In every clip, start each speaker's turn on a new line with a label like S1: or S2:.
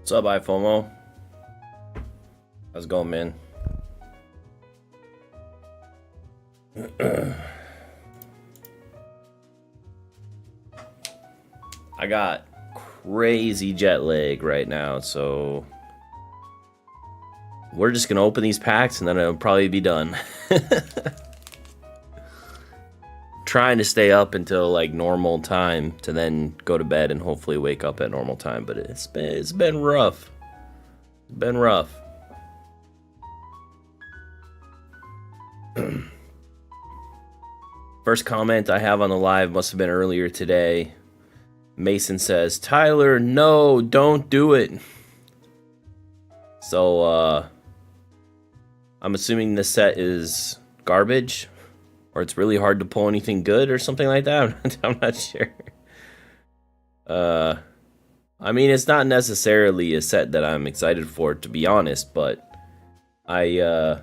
S1: What's up, iFOMO? How's it going, man? I got crazy jet lag right now, so we're just gonna open these packs and then it'll probably be done. Trying to stay up until like normal time to then go to bed and hopefully wake up at normal time, but it's been rough. It's been rough. First comment I have on the live must have been earlier today. Mason says, "Tyler, no, don't do it." So I'm assuming this set is garbage, or it's really hard to pull anything good or something like that. I'm not sure. I mean, it's not necessarily a set that I'm excited for, to be honest, but I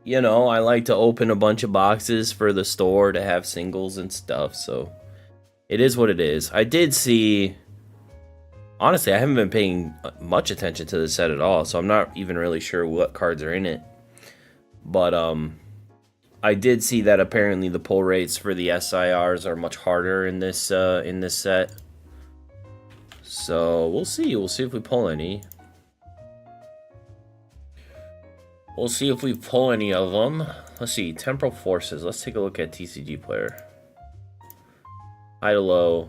S1: like to open a bunch of boxes for the store to have singles and stuff, so it is what it is. I did see, honestly, I haven't been paying much attention to the set at all, so I'm not even really sure what cards are in it. But I did see that apparently the pull rates for the SIRs are much harder in this set. So we'll see. We'll see if we pull any. We'll see if we pull any of them. Let's see. Temporal Forces. Let's take a look at TCG player. High to low.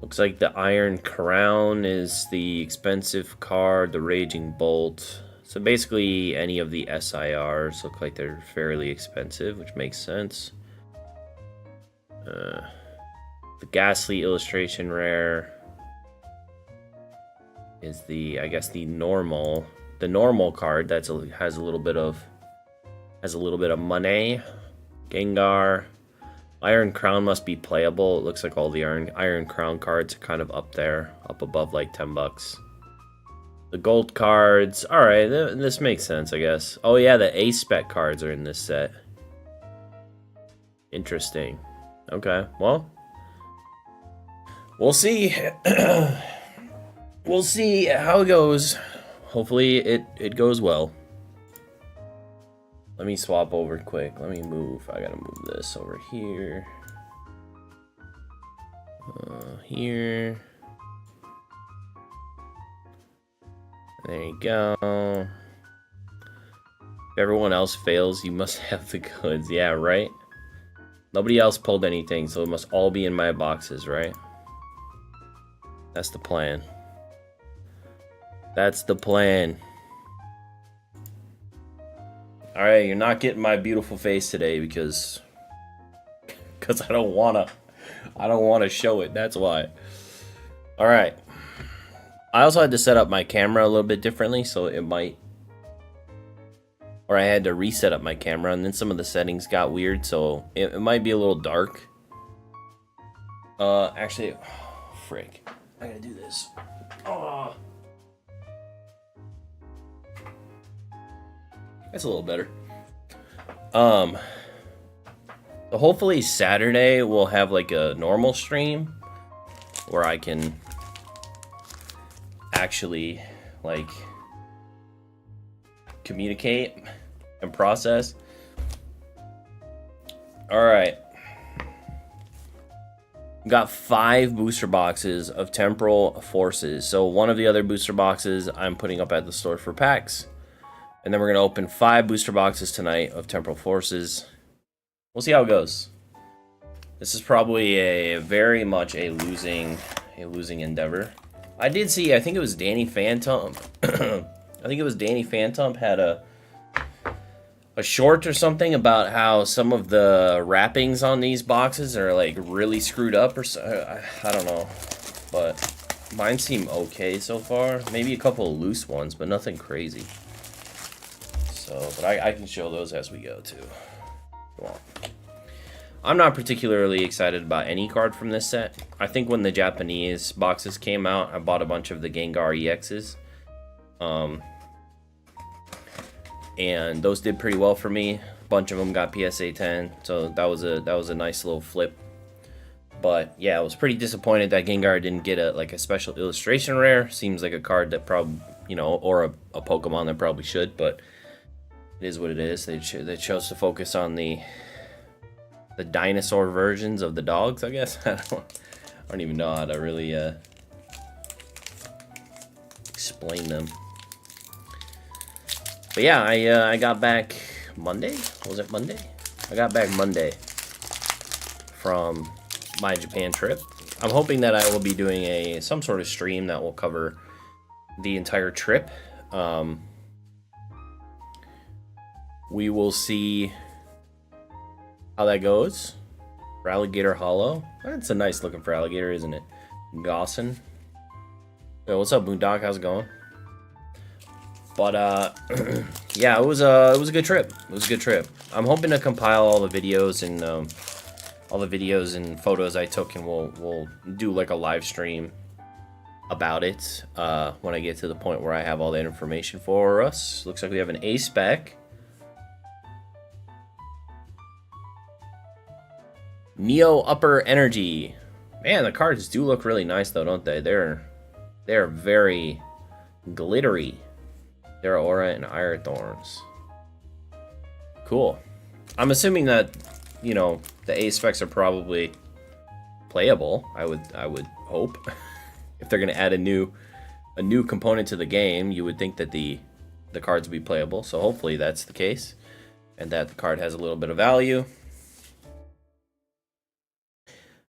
S1: Looks like the Iron Crown is the expensive card. The Raging Bolt. So basically any of the SIRs look like they're fairly expensive, which makes sense. The Ghastly Illustration Rare is the, I guess, the normal card that has a little bit of money. Gengar. Iron Crown must be playable. It looks like all the Iron Crown cards are kind of up there, up above like $10. The gold cards, all right, this makes sense, I guess. Oh yeah, the A-Spec cards are in this set. Interesting. Okay, well, we'll see. We'll see how it goes. Hopefully it goes well. Let me swap over quick. Let me move. I gotta move this over here. Here. There you go. If everyone else fails, you must have the goods. Yeah, right? Nobody else pulled anything, so it must all be in my boxes, right? That's the plan. That's the plan. Alright, you're not getting my beautiful face today because I don't wanna show it. That's why. Alright. I also had to set up my camera a little bit differently, so it might, or I had to reset up my camera, and then some of the settings got weird, so it might be a little dark. Actually, oh, frick, I gotta do this. Oh. That's a little better. So hopefully Saturday we'll have like a normal stream where I can actually like communicate and process. All right, got 5 booster boxes of Temporal Forces. So one of the other booster boxes I'm putting up at the store for packs, and then we're gonna open 5 booster boxes tonight of Temporal Forces. We'll see how it goes. This is probably a very much a losing endeavor. I did see, I think it was Danny Phantom. I think it was Danny Phantom had a short or something about how some of the wrappings on these boxes are like really screwed up or so. I don't know, but mine seem okay so far. Maybe a couple of loose ones, but nothing crazy. So, but I can show those as we go too. Go on. I'm not particularly excited about any card from this set. I think when the Japanese boxes came out, I bought a bunch of the Gengar EXs. And those did pretty well for me. A bunch of them got PSA 10, so that was a nice little flip. But yeah, I was pretty disappointed that Gengar didn't get a special illustration rare. Seems like a card that probably, you know, or a Pokemon that probably should, but it is what it is. They chose to focus on the dinosaur versions of the dogs, I guess. I don't even know how to really explain them. But yeah, I got back Monday. Was it Monday? I got back Monday from my Japan trip. I'm hoping that I will be doing some sort of stream that will cover the entire trip. We will see how that goes. For Alligator Hollow. That's a nice looking for alligator, isn't it? Gossin. Yo, what's up, Boondock? How's it going? But yeah, it was a good trip. It was a good trip. I'm hoping to compile all the videos and photos I took, and we'll do like a live stream about it when I get to the point where I have all that information for us. Looks like we have an A spec. Neo Upper Energy. Man, the cards do look really nice though, don't they? They're very glittery. They're Aura and Ire Thorns. Cool. I'm assuming that, you know, the A specs are probably playable. I would hope. If they're gonna add a new component to the game, you would think that the cards would be playable. So hopefully that's the case, and that the card has a little bit of value.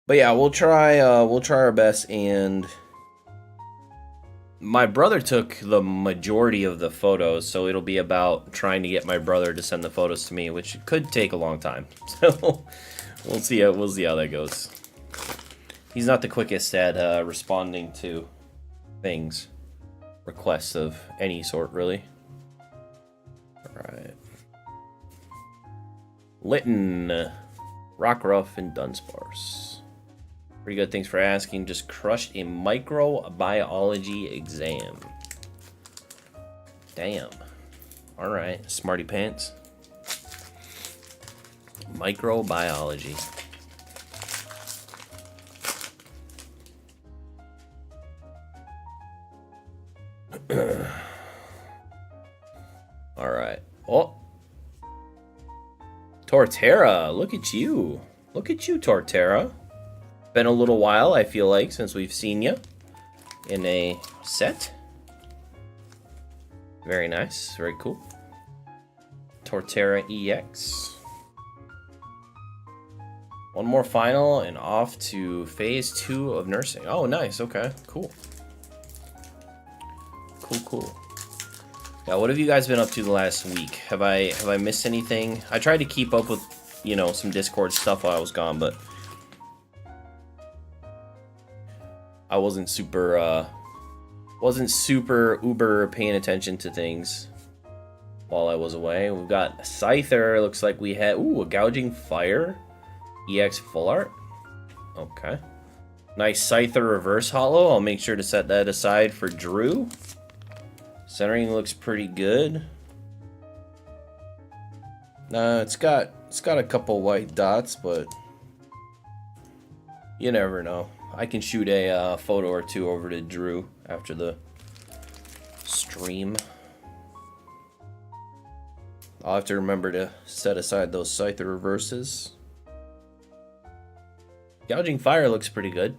S1: But yeah, we'll try our best. And my brother took the majority of the photos, so it'll be about trying to get my brother to send the photos to me, which could take a long time. So we'll see how that goes. He's not the quickest at responding to things, requests of any sort, really. All right. Litton, Rockruff, and Dunsparce. Pretty good, thanks for asking. Just crushed a microbiology exam. Damn. Alright, smarty pants. Microbiology. Alright. Oh! Torterra, look at you. Look at you, Torterra. Been a little while, I feel like, since we've seen you in a set. Very nice, very cool. Torterra EX. One more final and off to phase 2 of nursing. Oh, nice, okay, cool. Cool. Yeah, what have you guys been up to the last week? Have I missed anything? I tried to keep up with, you know, some Discord stuff while I was gone, but I wasn't super uber paying attention to things while I was away. We've got Scyther. Looks like we had a Gouging Fire EX full art. Okay, nice Scyther reverse hollow. I'll make sure to set that aside for Drew. Centering looks pretty good. It's got a couple white dots, but you never know. I can shoot a photo or two over to Drew after the stream. I'll have to remember to set aside those Scyther reverses. Gouging Fire looks pretty good.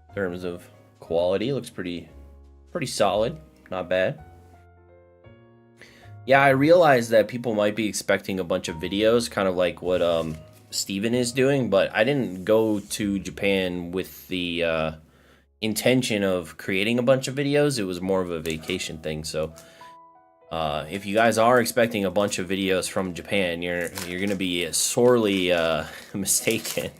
S1: In terms of quality, looks pretty solid. Not bad. Yeah, I realized that people might be expecting a bunch of videos, kind of like what Steven is doing, but I didn't go to Japan with the intention of creating a bunch of videos. It was more of a vacation thing. So if you guys are expecting a bunch of videos from Japan, you're gonna be sorely mistaken,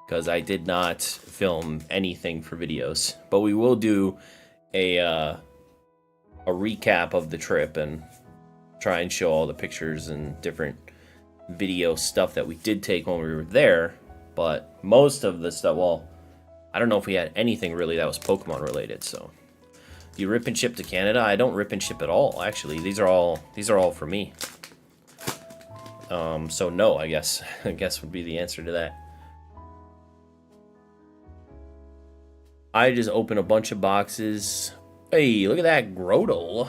S1: because I did not film anything for videos. But we will do a recap of the trip and try and show all the pictures and different video stuff that we did take when we were there. But most of the stuff, well, I don't know if we had anything really that was Pokemon related. So you rip and ship to Canada? I don't rip and ship at all, actually. These are all for me. So no, I guess would be the answer to that. I just open a bunch of boxes. Hey, look at that Grotle.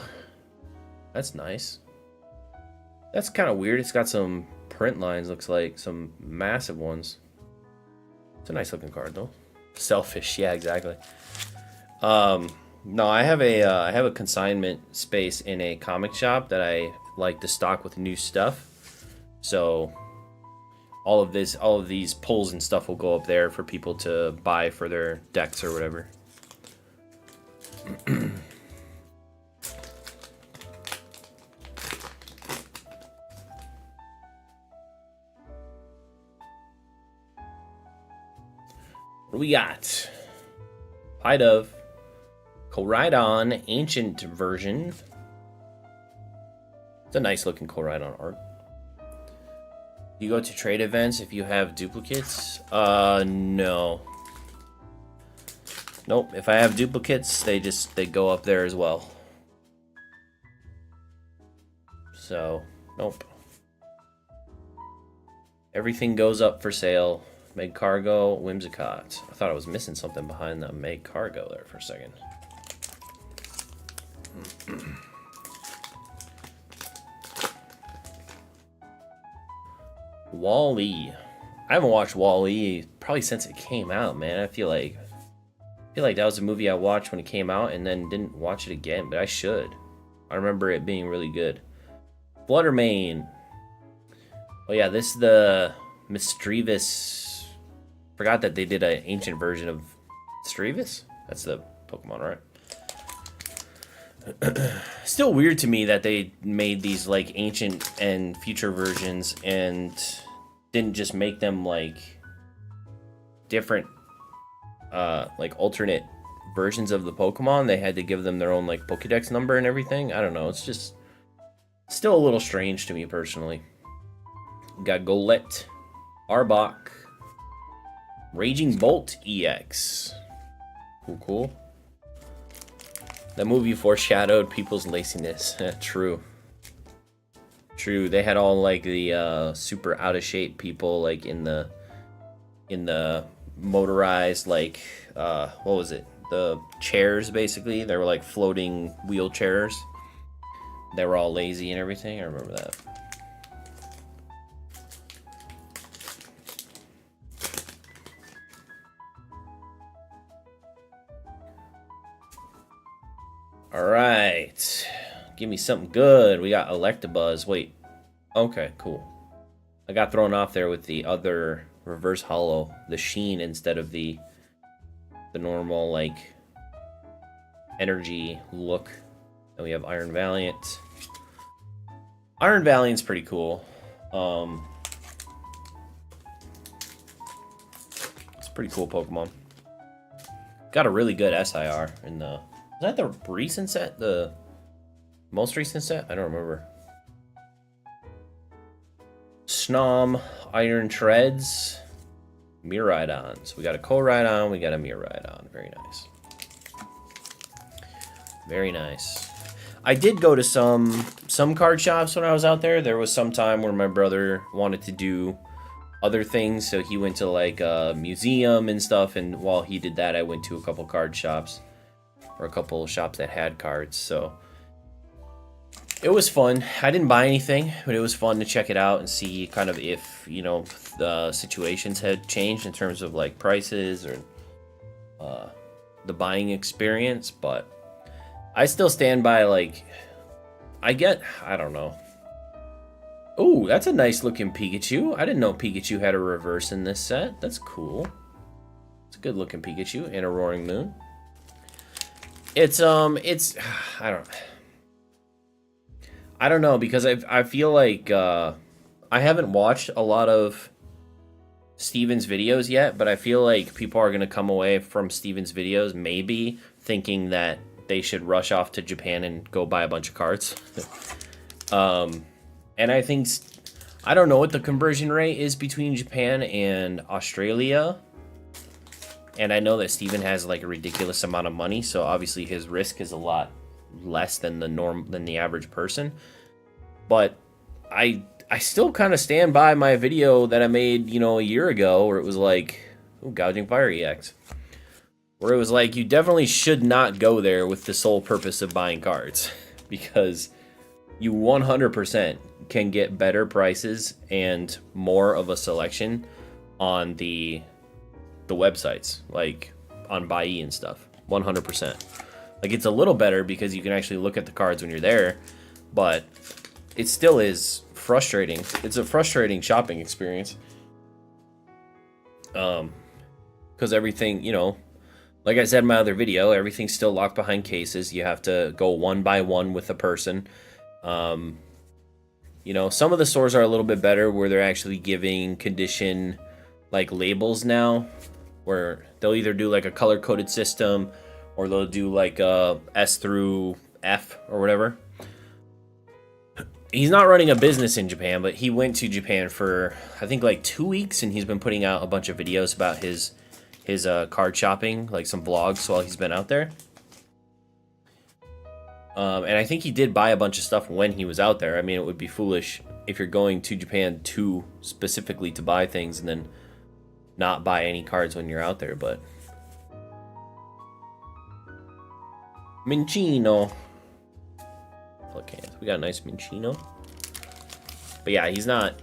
S1: That's nice. That's kind of weird. It's got some print lines, looks like. Some massive ones. It's a nice looking card, though. Selfish, yeah, exactly. No, I have a consignment space in a comic shop that I like to stock with new stuff. So all of these pulls and stuff will go up there for people to buy for their decks or whatever. What do we got? Pidove. Koraidon Ancient version. It's a nice looking Koraidon art. You go to trade events if you have duplicates? No. Nope, if I have duplicates, they go up there as well. So, nope. Everything goes up for sale. Meg Cargo, Whimsicott. I thought I was missing something behind the Meg Cargo there for a second. Wall-E. I haven't watched Wall-E probably since it came out, man. I feel like that was a movie I watched when it came out and then didn't watch it again, but I should. I remember it being really good. Fluttermane. Oh yeah, this is the Misdreavus. Forgot that they did an ancient version of Misdreavus. That's the Pokemon, right? Still weird to me that they made these like ancient and future versions and didn't just make them like different like alternate versions of the Pokemon. They had to give them their own like Pokédex number and everything. I don't know, it's just still a little strange to me personally. We got Golett, Arbok, Raging Bolt EX. Cool. That movie foreshadowed people's laziness. True. They had all like the super out of shape people like in the motorized like what was it? The chairs basically. They were like floating wheelchairs. They were all lazy and everything. I remember that. Alright. Give me something good. We got Electabuzz. Wait. Okay, cool. I got thrown off there with the other reverse hollow. The sheen instead of the normal, like, energy look. Then we have Iron Valiant. Iron Valiant's pretty cool. It's a pretty cool Pokemon. Got a really good SIR in the... Was that the recent set? The most recent set? I don't remember. Snom, Iron Treads, Miraidon. So we got a Koraidon, we got a Miraidon. Very nice. Very nice. I did go to some card shops when I was out there. There was some time where my brother wanted to do other things, so he went to like a museum and stuff, and while he did that, I went to a couple card shops. Or a couple of shops that had cards, so it was fun. I didn't buy anything, but it was fun to check it out and see kind of if, you know, the situations had changed in terms of like prices or the buying experience. But I still stand by, like, I don't know. Oh, that's a nice looking Pikachu. I didn't know Pikachu had a reverse in this set. That's cool. It's a good looking Pikachu and a Roaring Moon. It's I don't know, because I feel like I haven't watched a lot of Steven's videos yet, but I feel like people are gonna come away from Steven's videos maybe thinking that they should rush off to Japan and go buy a bunch of cards. And I think I don't know what the conversion rate is between Japan and Australia. And I know that Steven has like a ridiculous amount of money, so obviously his risk is a lot less than the average person. But I still kind of stand by my video that I made, you know, a year ago, where it was like, ooh, Gouging Fire EX. where it was like, you definitely should not go there with the sole purpose of buying cards, because you 100% can get better prices and more of a selection on the websites, like on Buy-E and stuff. 100%. Like, it's a little better because you can actually look at the cards when you're there, but it still is frustrating. It's a frustrating shopping experience. Because everything, you know, like I said in my other video, everything's still locked behind cases. You have to go one by one with a person. You know, some of the stores are a little bit better where they're actually giving condition like labels now, where they'll either do like a color coded system or they'll do like a S through F or whatever. He's not running a business in Japan, but he went to Japan for, I think, like 2 weeks, and he's been putting out a bunch of videos about his card shopping, like some vlogs while he's been out there. And I think he did buy a bunch of stuff when he was out there. I mean, it would be foolish if you're going to Japan to specifically to buy things and then not buy any cards when you're out there, but Minchino. Okay, we got a nice Minchino. But yeah, he's not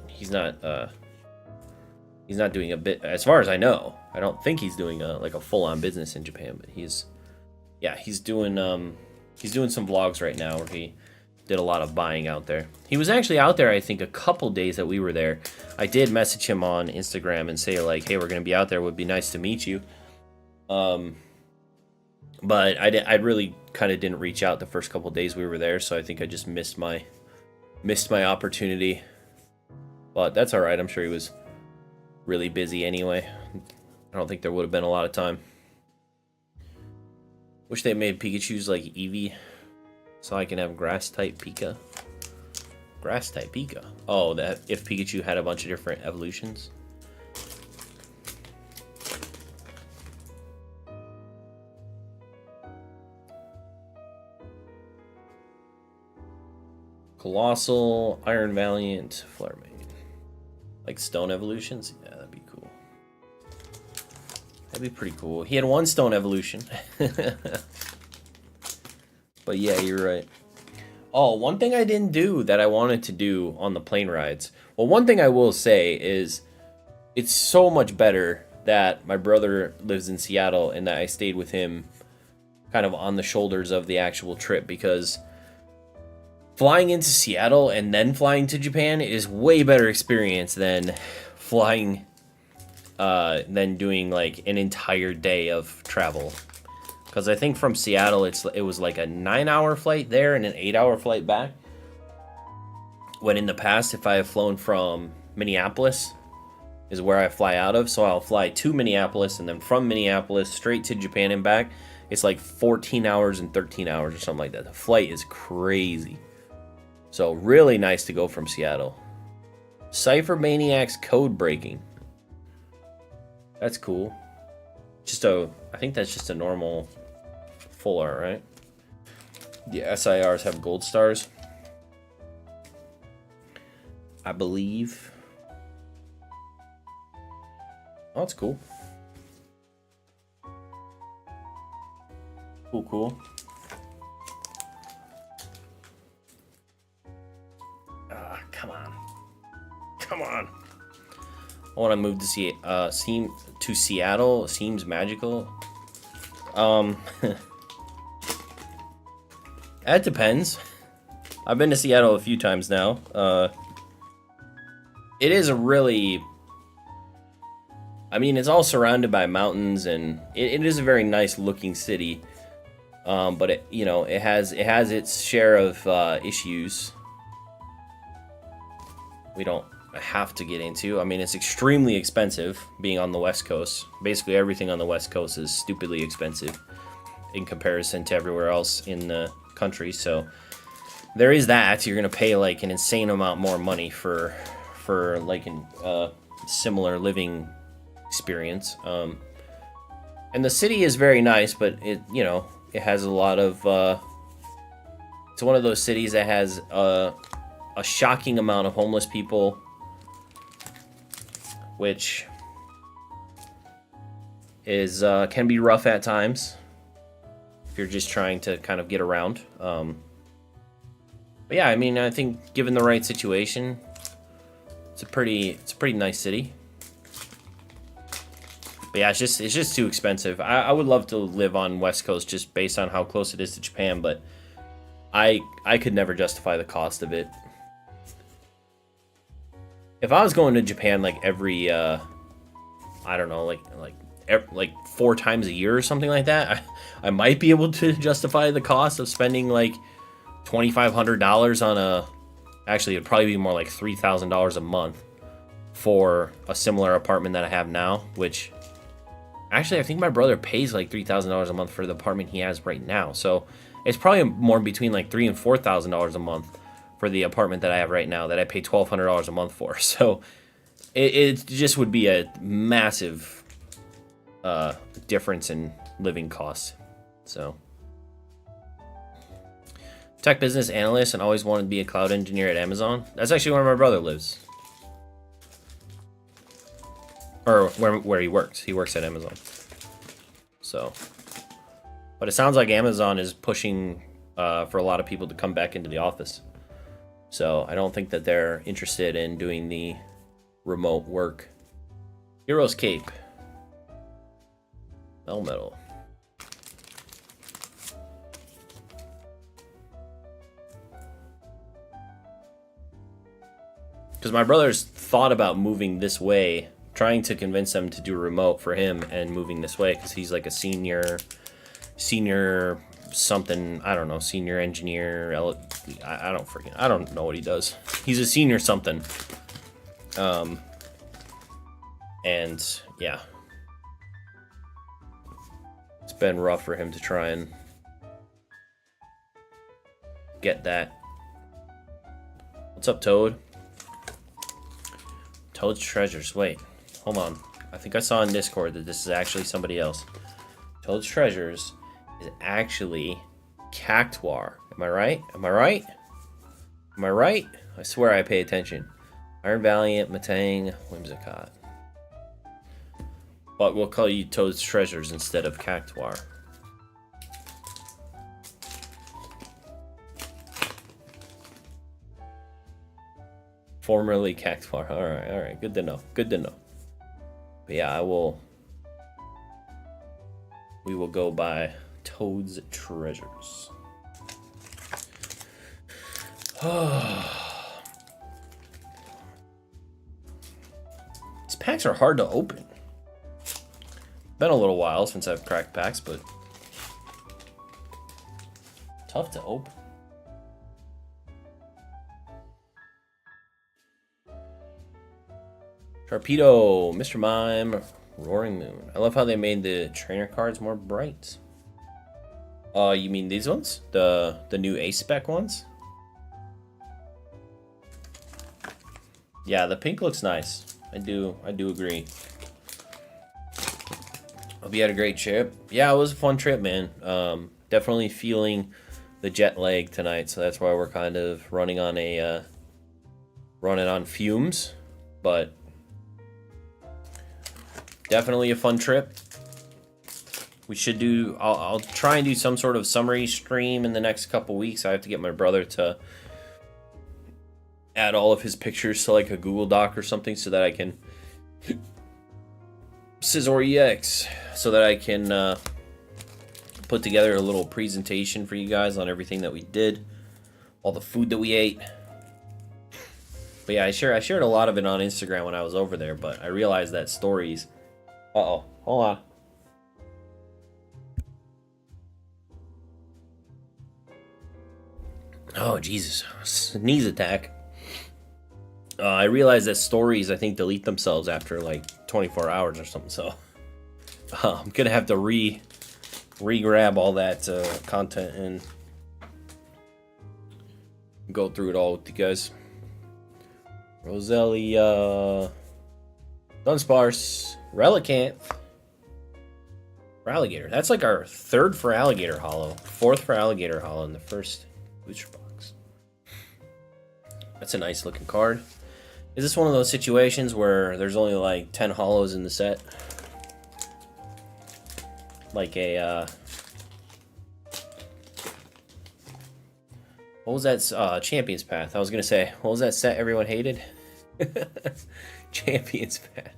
S1: doing a bit, as far as I know. I don't think he's doing like a full-on business in Japan, but he's doing some vlogs right now where he did a lot of buying out there. He was actually out there, I think, a couple days that we were there. I did message him on Instagram and say, like, hey, we're going to be out there. It would be nice to meet you. But I really kind of didn't reach out the first couple days we were there, so I think I just missed my opportunity. But that's all right. I'm sure he was really busy anyway. I don't think there would have been a lot of time. Wish they made Pikachus like Eevee, so I can have Grass-type Pika. Grass-type Pika. Oh, that if Pikachu had a bunch of different evolutions. Colossal, Iron Valiant, Flare Maid. Like stone evolutions? Yeah, that'd be cool. That'd be pretty cool. He had one stone evolution. But yeah, you're right. Oh, one thing I didn't do that I wanted to do on the plane rides. Well, one thing I will say is it's so much better that my brother lives in Seattle and that I stayed with him kind of on the shoulders of the actual trip, because flying into Seattle and then flying to Japan is way better experience than flying, than doing like an entire day of travel. Because I think from Seattle, it was like a 9-hour flight there and an 8-hour flight back. When in the past, if I have flown from Minneapolis, is where I fly out of. So I'll fly to Minneapolis and then from Minneapolis straight to Japan and back. It's like 14 hours and 13 hours or something like that. The flight is crazy. So really nice to go from Seattle. Cypher Maniac's code breaking. That's cool. I think that's just a normal full art, right? The SIRs have gold stars, I believe. Oh, that's cool. Cool. Come on. I want to move to Seattle. Seems magical. That depends. I've been to Seattle a few times now. It is a really, I mean, it's all surrounded by mountains, and it is a very nice looking city. But it has its share of issues we don't have to get into. I mean, it's extremely expensive being on the West Coast. Basically everything on the West Coast is stupidly expensive in comparison to everywhere else in the country. So there is that. You're gonna pay like an insane amount more money for like a similar living experience. And the city is very nice, but it has a lot of it's one of those cities that has a shocking amount of homeless people, which is can be rough at times if you're just trying to kind of get around. But yeah, I mean, I think given the right situation, it's a pretty nice city. But yeah, it's just too expensive. I would love to live on West Coast just based on how close it is to Japan, but I could never justify the cost of it. If I was going to Japan like every I don't know, like 4 times a year or something like that, I might be able to justify the cost of spending like $2,500 on a. Actually, it'd probably be more like $3,000 a month for a similar apartment that I have now, which. Actually, I think my brother pays like $3,000 a month for the apartment he has right now. So it's probably more between like $3,000 and $4,000 a month for the apartment that I have right now that I pay $1,200 a month for. So it just would be a massive difference in living costs. So tech business analyst and always wanted to be a cloud engineer at Amazon. That's actually where my brother lives. Or where he works. He works at Amazon. So, but it sounds like Amazon is pushing for a lot of people to come back into the office. So I don't think that they're interested in doing the remote work. Heroes Cape. Metal. Because my brother's thought about moving this way, trying to convince them to do remote for him and moving this way because he's like a senior something, I don't know, senior engineer. I don't know what he does. He's a senior something. And yeah, it's been rough for him to try and get that. What's up, Toad? Toad's Treasures. Wait. Hold on. I think I saw in Discord that this is actually somebody else. Toad's Treasures is actually Cactuar. Am I right? Am I right? Am I right? I swear I pay attention. Iron Valiant, Matang, Whimsicott. But we'll call you Toad's Treasures instead of Cactuar. Formerly Cactuar. Alright. Good to know. Good to know. But yeah, we will go by Toad's Treasures. These packs are hard to open. Been a little while since I've cracked packs, but tough to open. Torpedo, Mr. Mime, Roaring Moon. I love how they made the trainer cards more bright. You mean these ones? The new A-Spec ones? Yeah, the pink looks nice. I do agree. Hope you had a great trip. Yeah, it was a fun trip, man. Definitely feeling the jet lag tonight, so that's why we're kind of running on fumes, but definitely a fun trip. We should do. I'll try and do some sort of summary stream in the next couple weeks. I have to get my brother to add all of his pictures to like a Google Doc or something so that I can Scissor EX so that I can put together a little presentation for you guys on everything that we did, all the food that we ate. But yeah, I shared a lot of it on Instagram when I was over there, but I realized that stories. Uh-oh, hold on. Oh, Jesus. Sneeze attack. I realized that stories, I think, delete themselves after like 24 hours or something, so I'm gonna have to re-grab all that content and go through it all with you guys. Roselia, Dunsparce, Relicanth, for Alligator. That's like our third for Alligator Hollow, fourth for Alligator Hollow in the first booster box. That's a nice looking card. Is this one of those situations where there's only like 10 hollows in the set? like a what was that? Champions Path. I was gonna say, what was that set everyone hated? Champions Path.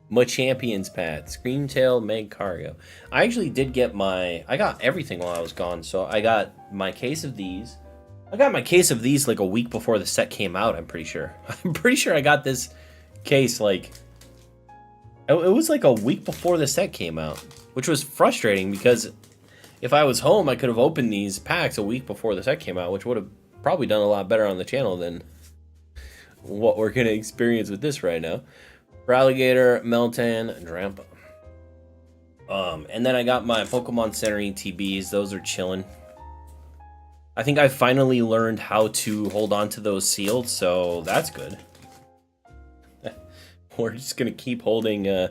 S1: My Champions Path. Screamtail Meg Cargo. I actually did get I got everything while I was gone. So I got my case of these. I got my case of these like a week before the set came out, I'm pretty sure. I'm pretty sure I got this case like... It was like a week before the set came out. Which was frustrating because if I was home, I could have opened these packs a week before the set came out, which would have probably done a lot better on the channel than what we're going to experience with this right now. Alligator, Meltan, Drampa. And then I got my Pokemon Centering TBs. Those are chilling. I think I finally learned how to hold on to those sealed, so that's good. We're just going to keep holding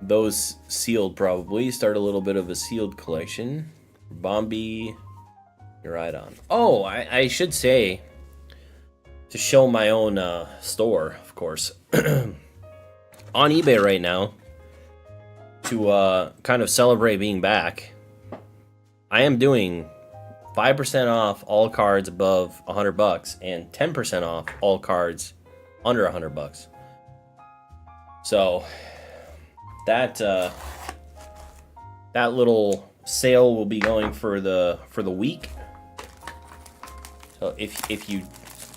S1: those sealed probably. Start a little bit of a sealed collection. Bombi, you're right on. Oh, I should say, to show my own store, of course. On eBay right now, to kind of celebrate being back, I am doing 5% off all cards above $100 and 10% off all cards under $100. So that that little sale will be going for the week. So if you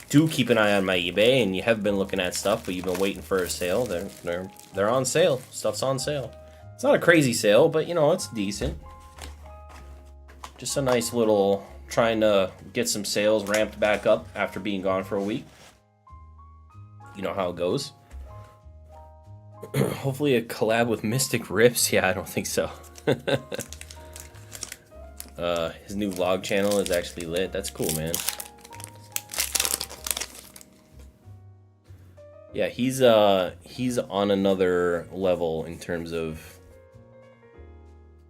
S1: do keep an eye on my eBay and you have been looking at stuff but you've been waiting for a sale, they're on sale. Stuff's on sale. It's not a crazy sale, but you know, it's decent. Just a nice little trying to get some sales ramped back up after being gone for a week. You know how it goes. Hopefully a collab with Mystic Rips. Yeah, I don't think so. His new vlog channel is actually lit. That's cool, man. Yeah, he's on another level in terms of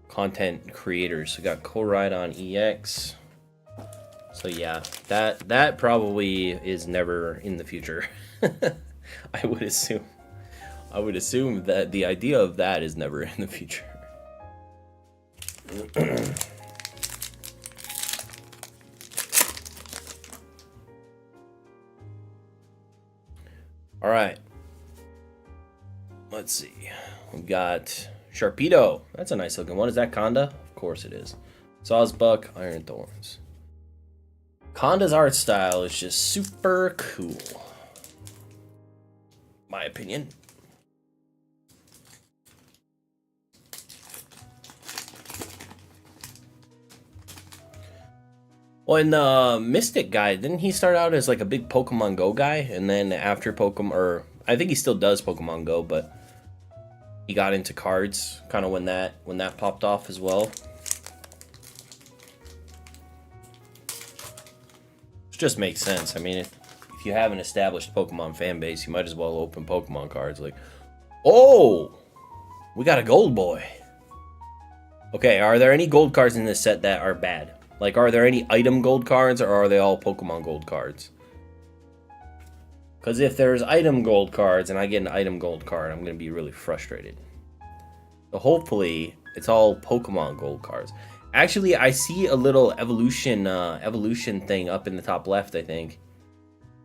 S1: content creators. So we got Koraidon EX. So yeah, that probably is never in the future. I would assume. I would assume that the idea of that is never in the future. All right. Let's see. We've got Sharpedo. That's a nice looking one. Is that Conda? Of course it is. Sawsbuck, Iron Thorns. Conda's art style is just super cool. My opinion. Well, in the Mystic guy, didn't he start out as like a big Pokemon Go guy? And then after Pokemon, or I think he still does Pokemon Go, but he got into cards kind of when that popped off as well. Which just makes sense. I mean, if you have an established Pokemon fan base, you might as well open Pokemon cards. Like, oh, we got a gold boy. Okay, are there any gold cards in this set that are bad? Like, are there any item gold cards, or are they all Pokemon gold cards? Because if there's item gold cards and I get an item gold card, I'm going to be really frustrated. So hopefully, it's all Pokemon gold cards. Actually, I see a little evolution thing up in the top left, I think.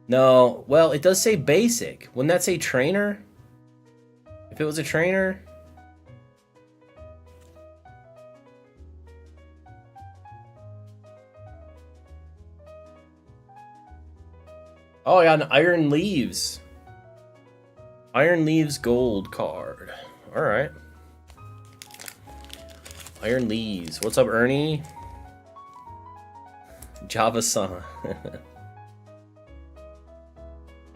S1: No, well, it does say basic. Wouldn't that say trainer? If it was a trainer... Oh, I got an Iron Leaves. Iron Leaves gold card. Alright. Iron Leaves. What's up, Ernie? Java-san.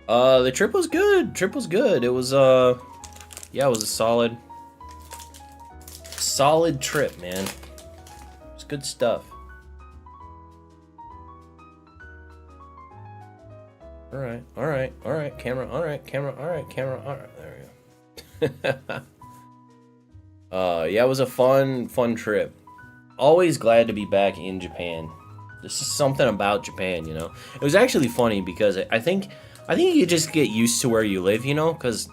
S1: The trip was good. Trip was good. It was, yeah, it was a solid trip, man. It's good stuff. Alright, camera, alright, there we go. Yeah, it was a fun trip. Always glad to be back in Japan. This is something about Japan, you know? It was actually funny because I think you just get used to where you live, you know? Because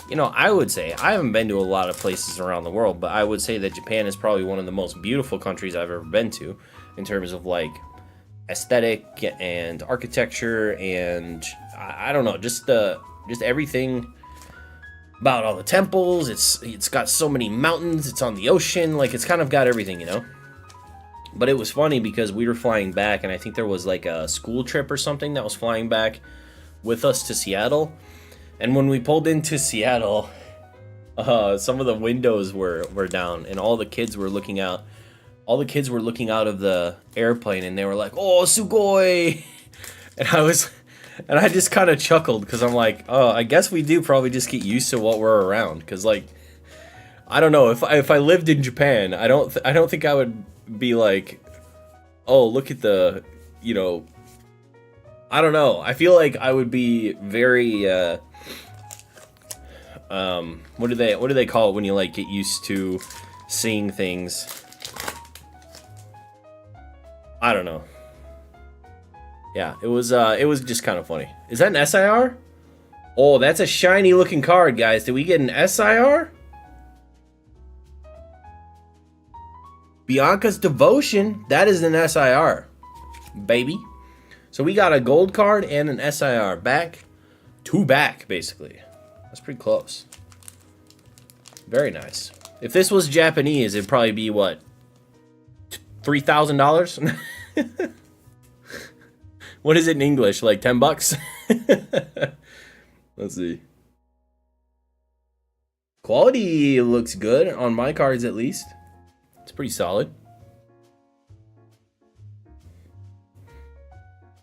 S1: You know, I would say, I haven't been to a lot of places around the world, but I would say that Japan is probably one of the most beautiful countries I've ever been to in terms of like aesthetic and architecture and I don't know, just everything about all the temples. It's got so many mountains, it's on the ocean, like it's kind of got everything, you know? But it was funny because we were flying back and I think there was like a school trip or something that was flying back with us to Seattle. And when we pulled into Seattle, some of the windows were down, and all the kids were looking out. All the kids were looking out of the airplane, and they were like, "Oh, sugoi!" And I just kind of chuckled because I'm like, "Oh, I guess we do probably just get used to what we're around." Because like, I don't know, if I lived in Japan, I don't think I would be like, "Oh, look at the," you know. I don't know. I feel like I would be very. What do they call it when you like get used to seeing things? I don't know. Yeah, it was just kind of funny. Is that an SIR? Oh, that's a shiny looking card, guys. Did we get an SIR? Bianca's Devotion. That is an SIR, baby. So we got a gold card and an SIR back to back, basically. That's pretty close. Very nice. If this was Japanese, it'd probably be what? $3,000? What is it in English? Like 10 bucks? Let's see. Quality looks good on my cards, at least. It's pretty solid.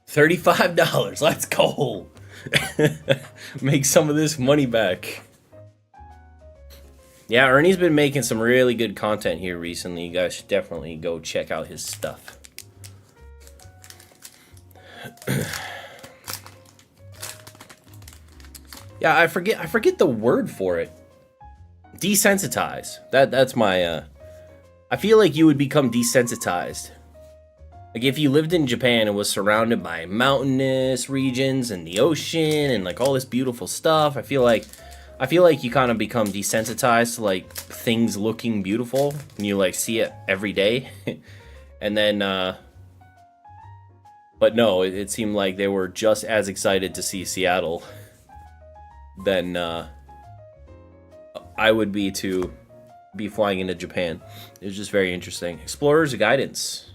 S1: $35. Let's go. Make some of this money back. Yeah, Ernie's been making some really good content here recently. You guys should definitely go check out his stuff. Yeah, I forget the word for it. Desensitize. That's my I feel like you would become desensitized. Like if you lived in Japan and was surrounded by mountainous regions and the ocean and like all this beautiful stuff, I feel like you kind of become desensitized to like things looking beautiful and you like see it every day. And then but no, it seemed like they were just as excited to see Seattle than I would be to be flying into Japan. It was just very interesting. Explorer's Guidance.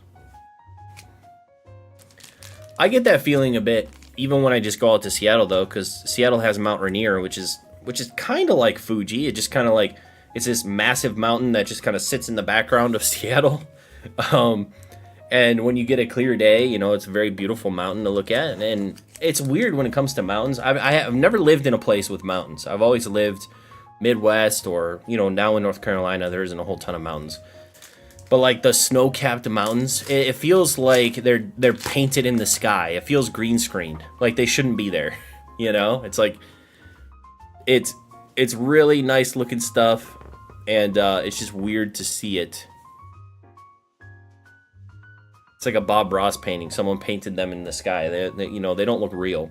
S1: I get that feeling a bit, even when I just go out to Seattle, though, because Seattle has Mount Rainier, which is kind of like Fuji. It just kind of like, it's this massive mountain that just kind of sits in the background of Seattle. And when you get a clear day, you know, it's a very beautiful mountain to look at. And it's weird when it comes to mountains. I've never lived in a place with mountains. I've always lived Midwest or, you know, now in North Carolina, there isn't a whole ton of mountains. But like the snow-capped mountains, it feels like they're painted in the sky. It feels green screened, like they shouldn't be there. You know, it's like it's really nice looking stuff, and it's just weird to see it. It's like a Bob Ross painting. Someone painted them in the sky. They you know, they don't look real.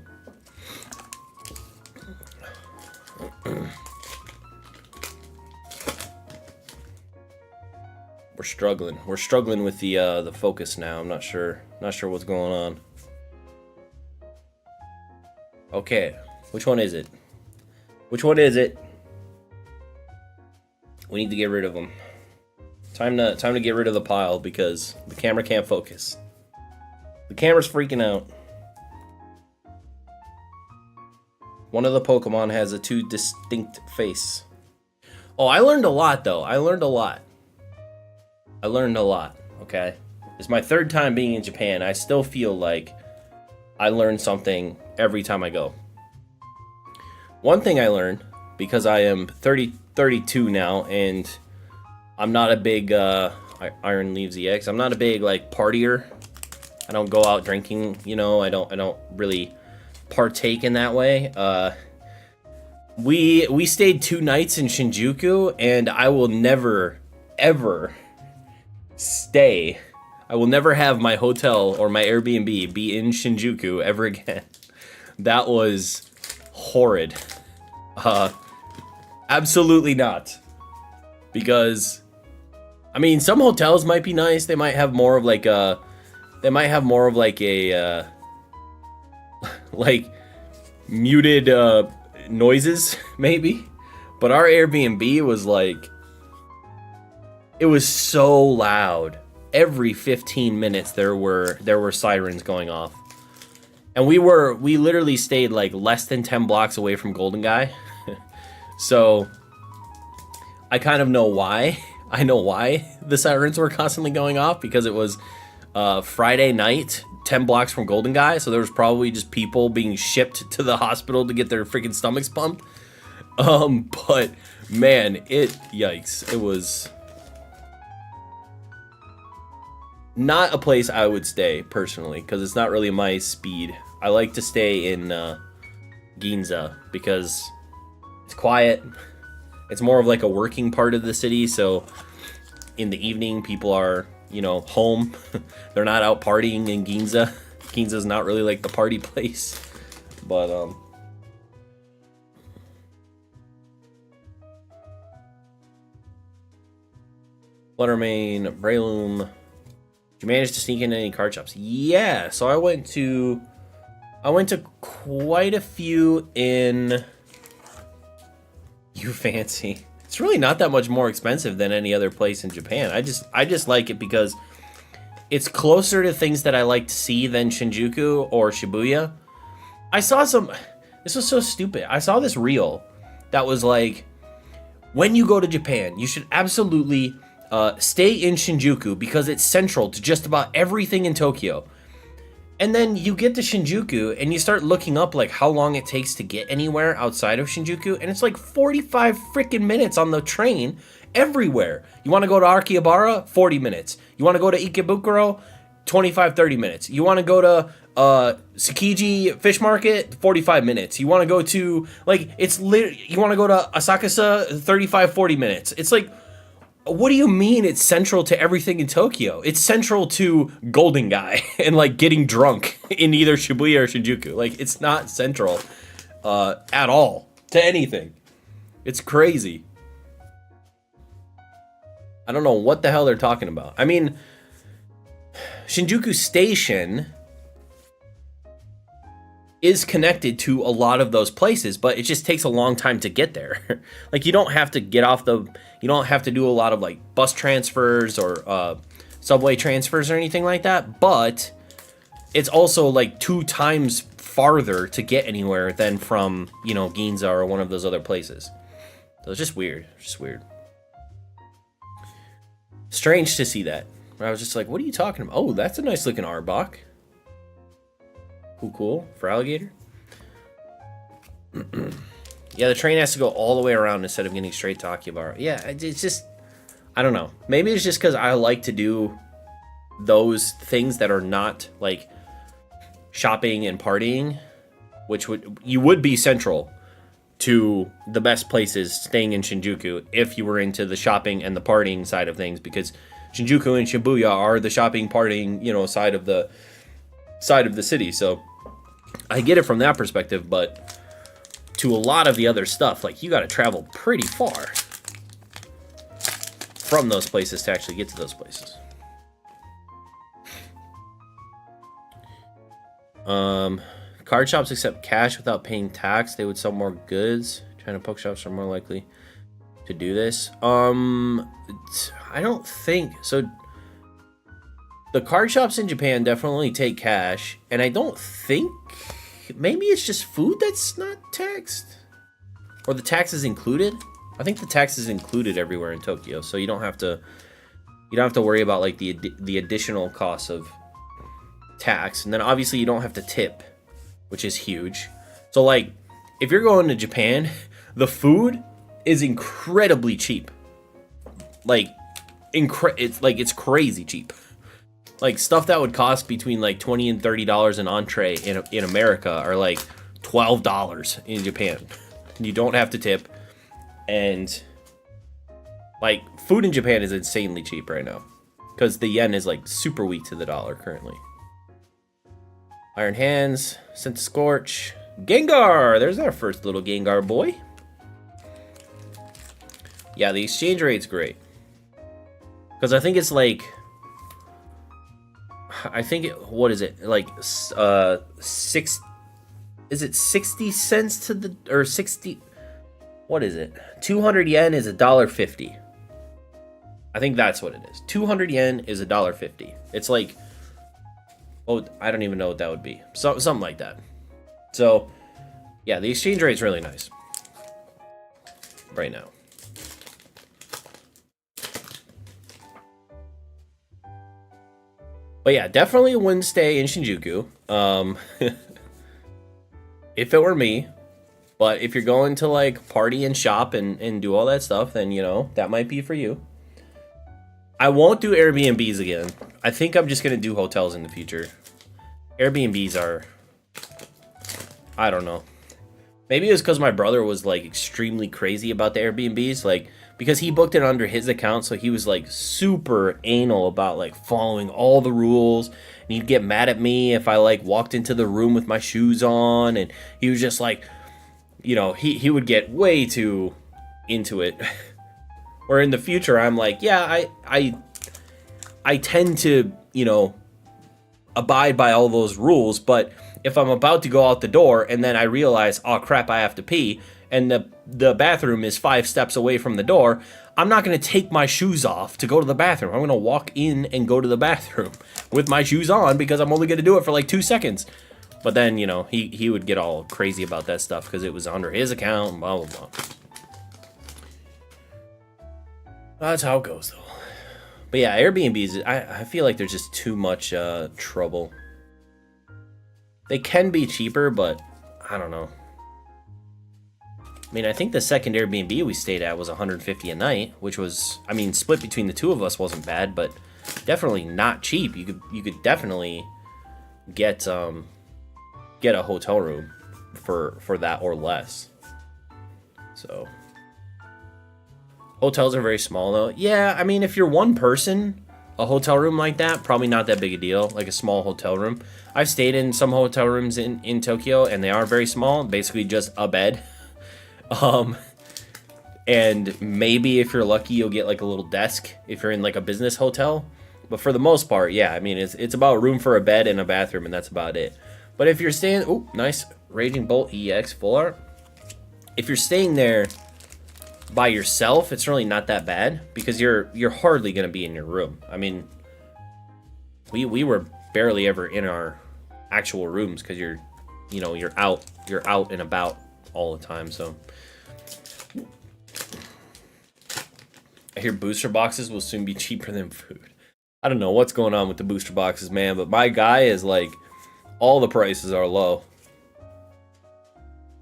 S1: We're struggling with the focus now. I'm not sure what's going on. Okay, which one is it? Which one is it? We need to get rid of them. Time to get rid of the pile because the camera can't focus. The camera's freaking out. One of the Pokemon has a too distinct face. Oh, I learned a lot though. I learned a lot, okay? It's my third time being in Japan. I still feel like I learn something every time I go. One thing I learned, because I am 32 now, and I'm not a big, Iron Leaves EX, I'm not a big, like, partier. I don't go out drinking, you know, I don't really partake in that way. We stayed 2 nights in Shinjuku, and I will never, ever stay. I will never have my hotel or my Airbnb be in Shinjuku ever again. That was horrid. Absolutely not. Because, I mean, some hotels might be nice. They might have more of like a, like muted noises, maybe. But our Airbnb was like, it was so loud. Every 15 minutes there were sirens going off. And we literally stayed like less than 10 blocks away from Golden Guy. So I kind of know why. I know why the sirens were constantly going off, because it was Friday night, 10 blocks from Golden Guy. So there was probably just people being shipped to the hospital to get their freaking stomachs pumped. But man, yikes. It was not a place I would stay personally, because it's not really my speed. I like to stay in Ginza because it's quiet. It's more of like a working part of the city. So in the evening, people are, home. They're not out partying in Ginza. Ginza's not really like the party place. But, Fluttermane, Breloom. Did you manage to sneak in any card shops? Yeah, so I went to quite a few in You Fancy. It's really not that much more expensive than any other place in Japan. I just like it because it's closer to things that I like to see than Shinjuku or Shibuya. This was so stupid. I saw this reel that was like, when you go to Japan, you should absolutely stay in Shinjuku because it's central to just about everything in Tokyo. And then you get to Shinjuku and you start looking up like how long it takes to get anywhere outside of Shinjuku, and it's like 45 freaking minutes on the train everywhere. You want to go to Akihabara? 40 minutes. You want to go to Ikebukuro? 25-30 minutes. You want to go to Tsukiji Fish Market? 45 minutes. You want to go to you want to go to Asakusa? 35-40 minutes. It's like, what do you mean it's central to everything in Tokyo? It's central to Golden Guy and like getting drunk in either Shibuya or Shinjuku. Like, it's not central at all to anything. It's crazy. I don't know what the hell they're talking about. I mean, Shinjuku Station is connected to a lot of those places, but it just takes a long time to get there. Like, you don't have to you don't have to do a lot of like bus transfers or subway transfers or anything like that, but it's also like 2 times farther to get anywhere than from, Ginza or one of those other places. So it's just weird. Strange to see that. I was just like, what are you talking about? Oh, that's a nice looking Arbok. Cool. For alligator. Yeah, the train has to go all the way around instead of getting straight to Akihabara. Yeah, it's just, I don't know. Maybe it's just because I like to do those things that are not like shopping and partying, which would be central to the best places staying in Shinjuku if you were into the shopping and the partying side of things, because Shinjuku and Shibuya are the shopping, partying, side of the city. So I get it from that perspective, but to a lot of the other stuff, like, you got to travel pretty far from those places to actually get to those places. Card shops accept cash without paying tax. They would sell more goods. China poke shops are more likely to do this. I don't think so. The card shops in Japan definitely take cash, and I don't think, maybe it's just food that's not taxed, or the tax is included. I think the tax is included everywhere in Tokyo, so you don't have to worry about like the additional costs of tax. And then obviously you don't have to tip, which is huge. So like, if you're going to Japan, the food is incredibly cheap. Like, it's crazy cheap. Like, stuff that would cost between like $20 and $30 an entree in America are like $12 in Japan. You don't have to tip, and like, food in Japan is insanely cheap right now because the yen is like super weak to the dollar currently. Iron Hands, Sent to Scorch, Gengar. There's our first little Gengar boy. Yeah, the exchange rate's great. Because I think it's like... what is it? Like, is it 60 cents to the... Or 60... What is it? 200 yen is $1.50. I think that's what it is. 200 yen is $1.50. It's like... Oh, I don't even know what that would be. Something like that. So, yeah, the exchange rate's really nice. Right now. But yeah, definitely wouldn't stay in Shinjuku. If it were me. But if you're going to, like, party and shop and do all that stuff, then, you know, that might be for you. I won't do Airbnbs again. I think I'm just going to do hotels in the future. Airbnbs are... I don't know. Maybe it was because my brother was, like, extremely crazy about the Airbnbs. Like, because he booked it under his account, so he was, like, super anal about, like, following all the rules. And he'd get mad at me if I, like, walked into the room with my shoes on. And he was just, like... You know, he would get way too into it. Where in the future, I'm like, yeah, I tend to, you know, abide by all those rules. But if I'm about to go out the door and then I realize, oh crap, I have to pee, and the bathroom is 5 steps away from the door, I'm not going to take my shoes off to go to the bathroom. I'm going to walk in and go to the bathroom with my shoes on because I'm only going to do it for like 2 seconds. But then, you know, he would get all crazy about that stuff because it was under his account and blah, blah, blah. That's how it goes, though. But yeah, Airbnbs, I feel like there's just too much trouble. They can be cheaper, but I don't know. I mean, I think the second Airbnb we stayed at was $150 a night, which was, I mean, split between the two of us wasn't bad, but definitely not cheap. You could definitely get a hotel room for that or less. So hotels are very small though. Yeah, I mean if you're one person, a hotel room like that probably not that big a deal, like a small hotel room. I've stayed in some hotel rooms in Tokyo and they are very small, basically just a bed. And maybe if you're lucky you'll get like a little desk if you're in like a business hotel, but for the most part, yeah, I mean it's about room for a bed and a bathroom and that's about it. But if you're staying... Oh, nice. Raging Bolt EX full art. If you're staying there by yourself, it's really not that bad. Because you're hardly going to be in your room. I mean, we were barely ever in our actual rooms. Because you're out and about all the time. So I hear booster boxes will soon be cheaper than food. I don't know what's going on with the booster boxes, man. But my guy is like... All the prices are low.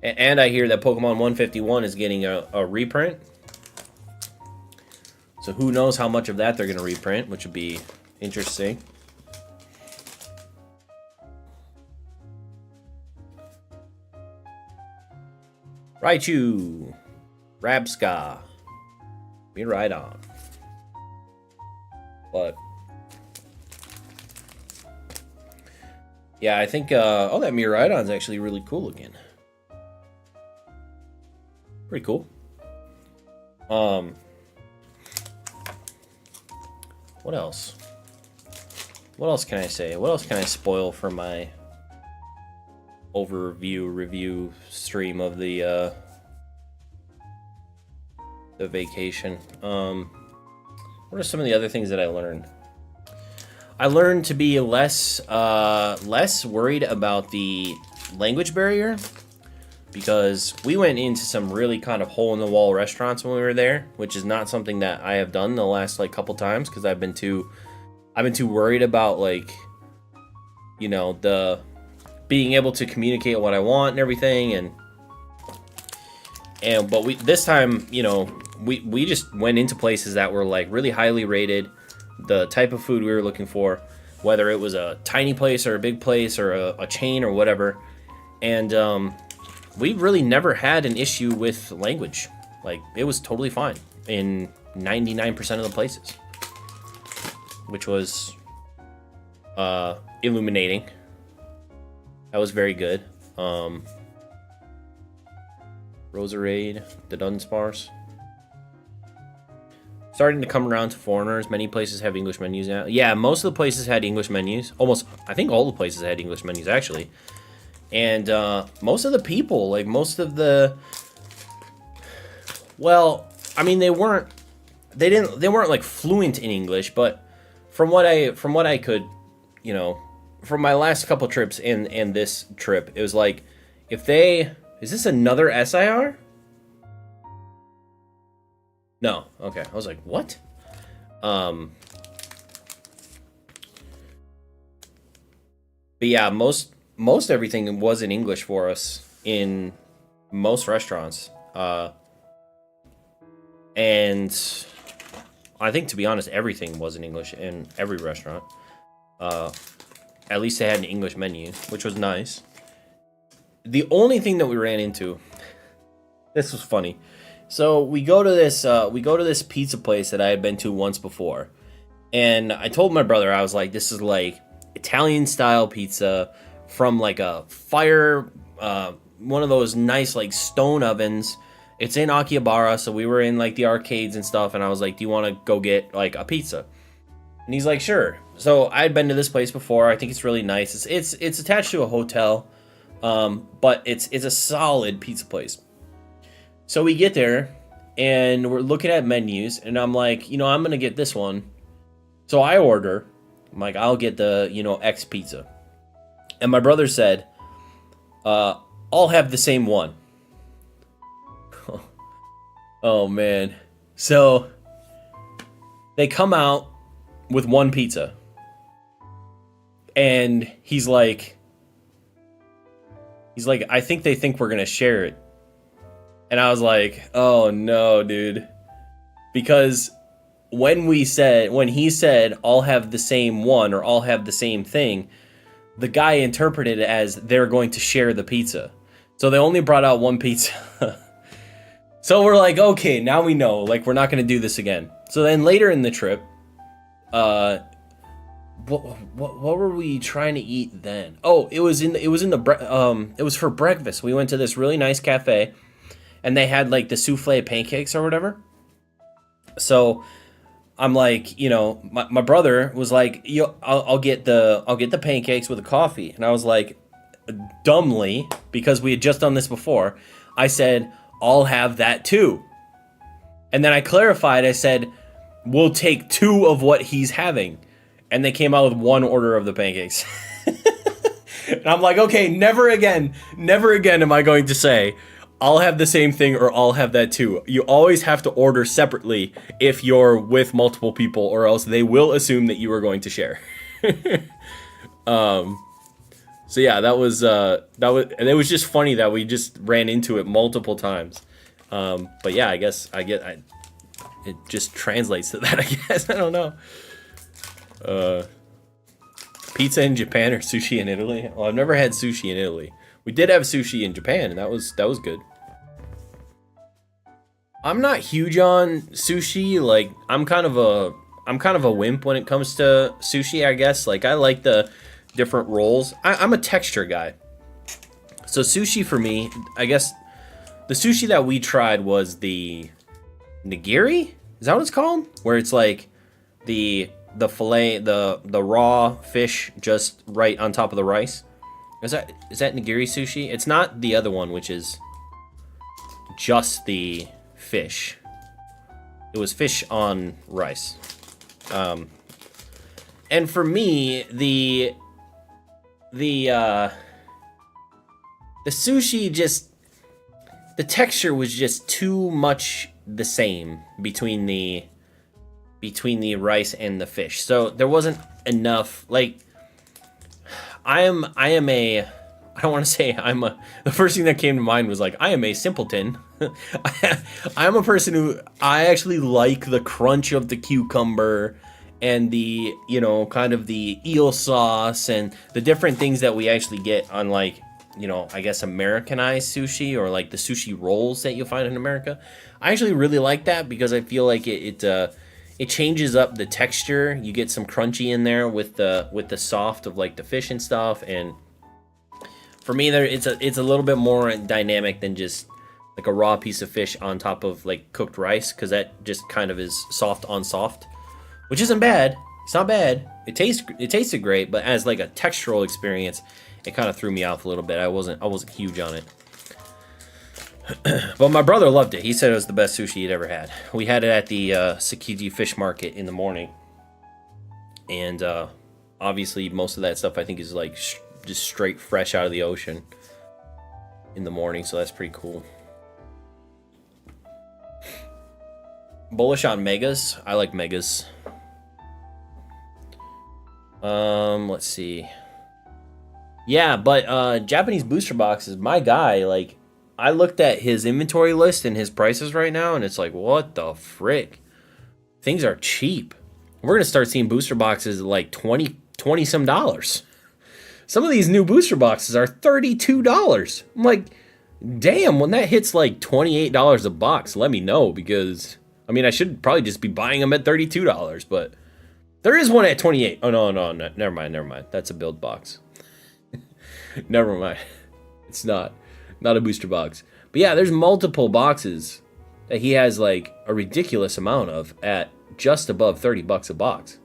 S1: And I hear that Pokemon 151 is getting a reprint. So who knows how much of that they're going to reprint, which would be interesting. Raichu. Rabska. Be right on. But... Yeah, I think, oh, that Miraidon's actually really cool looking. Pretty cool. What else? What else can I say? What else can I spoil for my overview review stream of the vacation? What are some of the other things that I learned? I learned to be less worried about the language barrier because we went into some really kind of hole-in-the-wall restaurants when we were there, which is not something that I have done the last like couple times because I've been too worried about like, you know, the being able to communicate what I want and everything but this time, you know, we just went into places that were like really highly rated. The type of food we were looking for, whether it was a tiny place or a big place or a chain or whatever. And we really never had an issue with language. Like, it was totally fine in 99% of the places. Which was illuminating. That was very good. Roserade, the Dunsparce. starting to come around to foreigners. Many places have English menus now. Yeah, most of the places had English menus. Almost, I think all the places had English menus actually. And most of the people, like most of the, well, I mean, they weren't like fluent in English, but from what I could, you know, from my last couple trips and this trip, it was like, if they, is this another SIR? No, okay. I was like, what? But yeah, most everything was in English for us in most restaurants. And I think, to be honest, everything was in English in every restaurant. At least they had an English menu, which was nice. The only thing that we ran into, this was funny. So we go to this pizza place that I had been to once before, and I told my brother, I was like, this is like Italian style pizza from like a fire, one of those nice like stone ovens. It's in Akihabara, so we were in like the arcades and stuff, and I was like, do you want to go get like a pizza? And he's like, sure. So I had been to this place before. I think it's really nice. It's attached to a hotel, but it's a solid pizza place. So we get there, and we're looking at menus, and I'm like, you know, I'm gonna get this one. So I order. I'm like, I'll get the, you know, X pizza. And my brother said, I'll have the same one. Oh man. So they come out with one pizza, and he's like, I think they think we're gonna share it. And I was like, oh no, dude. Because when he said, I'll have the same one, or I'll have the same thing, the guy interpreted it as they're going to share the pizza. So they only brought out one pizza. So we're like, okay, now we know, like, we're not going to do this again. So then later in the trip, what were we trying to eat then? Oh, it was for breakfast. We went to this really nice cafe, and they had like the souffle pancakes or whatever. So I'm like, you know, my brother was like, I'll get the pancakes with the coffee. And I was like, dumbly, because we had just done this before, I said, I'll have that too. And then I clarified, I said, we'll take two of what he's having. And they came out with one order of the pancakes. And I'm like, okay, never again am I going to say, I'll have the same thing or I'll have that too. You always have to order separately if you're with multiple people, or else they will assume that you are going to share. So yeah, and it was just funny that we just ran into it multiple times. But yeah, I guess it just translates to that, I guess. I don't know. Pizza in Japan or sushi in Italy? Well, I've never had sushi in Italy. We did have sushi in Japan, and that was good. I'm not huge on sushi. Like, I'm kind of a wimp when it comes to sushi, I guess. Like, I like the different rolls. I'm a texture guy. So sushi for me, I guess the sushi that we tried was the nigiri? Is that what it's called? Where it's like the fillet, the raw fish just right on top of the rice. Is that nigiri sushi? It's not the other one, which is just the fish. It was fish on rice. And for me, the sushi just, the texture was just too much the same between the rice and the fish. So there wasn't enough, like, the first thing that came to mind was like, I am a simpleton. I'm a person who, I actually like the crunch of the cucumber and the, you know, kind of the eel sauce and the different things that we actually get on, like, you know, I guess Americanized sushi, or like the sushi rolls that you'll find in America. I actually really like that because I feel like it changes up the texture. You get some crunchy in there with the soft of like the fish and stuff, and for me, it's a little bit more dynamic than just like a raw piece of fish on top of like cooked rice, because that just kind of is soft on soft, which isn't bad. It's not bad. It tasted great, but as like a textural experience, it kind of threw me off a little bit. I wasn't huge on it. But my brother loved it. He said it was the best sushi he'd ever had. We had it at the Tsukiji Fish Market in the morning. And obviously most of that stuff I think is like just straight fresh out of the ocean in the morning, so that's pretty cool. Bullish on megas. I like megas. Let's see. Yeah, but Japanese booster boxes, my guy, like, I looked at his inventory list and his prices right now, and it's like, what the frick? Things are cheap. We're going to start seeing booster boxes at like 20 some dollars. Some of these new booster boxes are $32. I'm like, damn, when that hits like $28 a box, let me know, because, I mean, I should probably just be buying them at $32, but there is one at 28. Oh, no, never mind. That's a build box. Never mind. It's not a booster box. But yeah, there's multiple boxes that he has like a ridiculous amount of at just above $30 a box.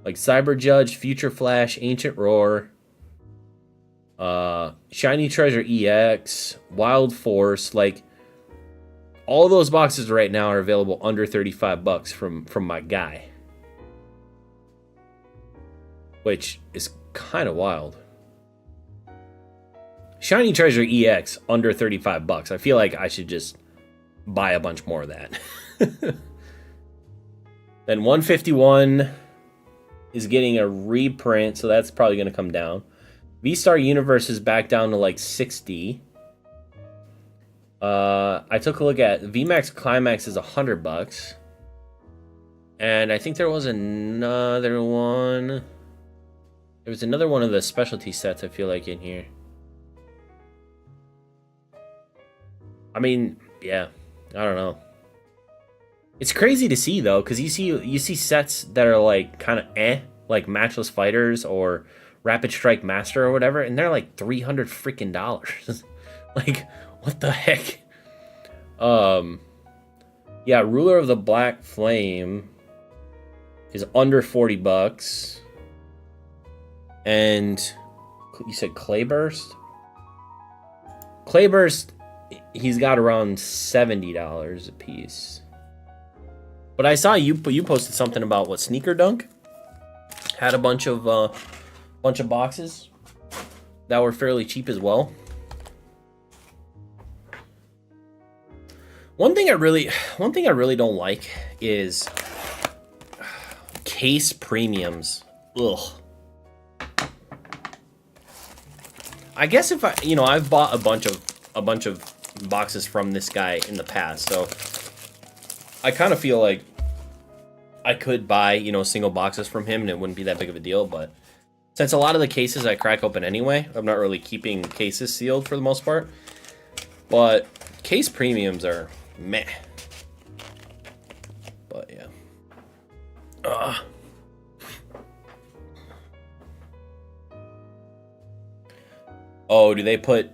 S1: Like Cyber Judge, Future Flash, Ancient Roar, Shiny Treasure EX, Wild Force, like all those boxes right now are available under $35 from my guy. Which is kind of wild. Shiny Treasure EX under $35. I feel like I should just buy a bunch more of that. Then 151 is getting a reprint, so that's probably going to come down. V-Star Universe is back down to like 60. I took a look at VMAX Climax is $100. And I think there was another one. There was another one of the specialty sets, I feel like, in here. I mean, yeah, I don't know. It's crazy to see though, because you see sets that are like kind of like Matchless Fighters or Rapid Strike Master or whatever, and they're like $300 freaking dollars. Like, what the heck? Yeah, Ruler of the Black Flame is under $40, and you said Clayburst. Clayburst, he's got around $70 a piece. But I saw you posted something about what Sneaker Dunk had a bunch of boxes that were fairly cheap as well. One thing I really don't like is case premiums. Ugh. I guess if I've bought a bunch of boxes from this guy in the past, so I kind of feel like I could buy, single boxes from him and it wouldn't be that big of a deal, but since a lot of the cases I crack open anyway, I'm not really keeping cases sealed for the most part. But case premiums are meh. But yeah. Oh, do they put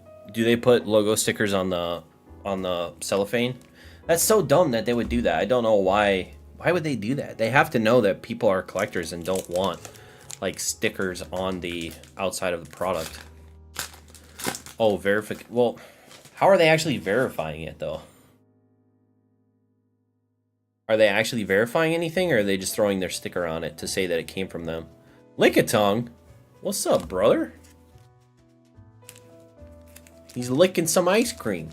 S1: logo stickers on the cellophane? That's so dumb that they would do that. I don't know why. Why would they do that? They have to know that people are collectors and don't want like stickers on the outside of the product. Oh, well, how are they actually verifying it though? Are they actually verifying anything, or are they just throwing their sticker on it to say that it came from them? Lickitung, what's up, brother? He's licking some ice cream.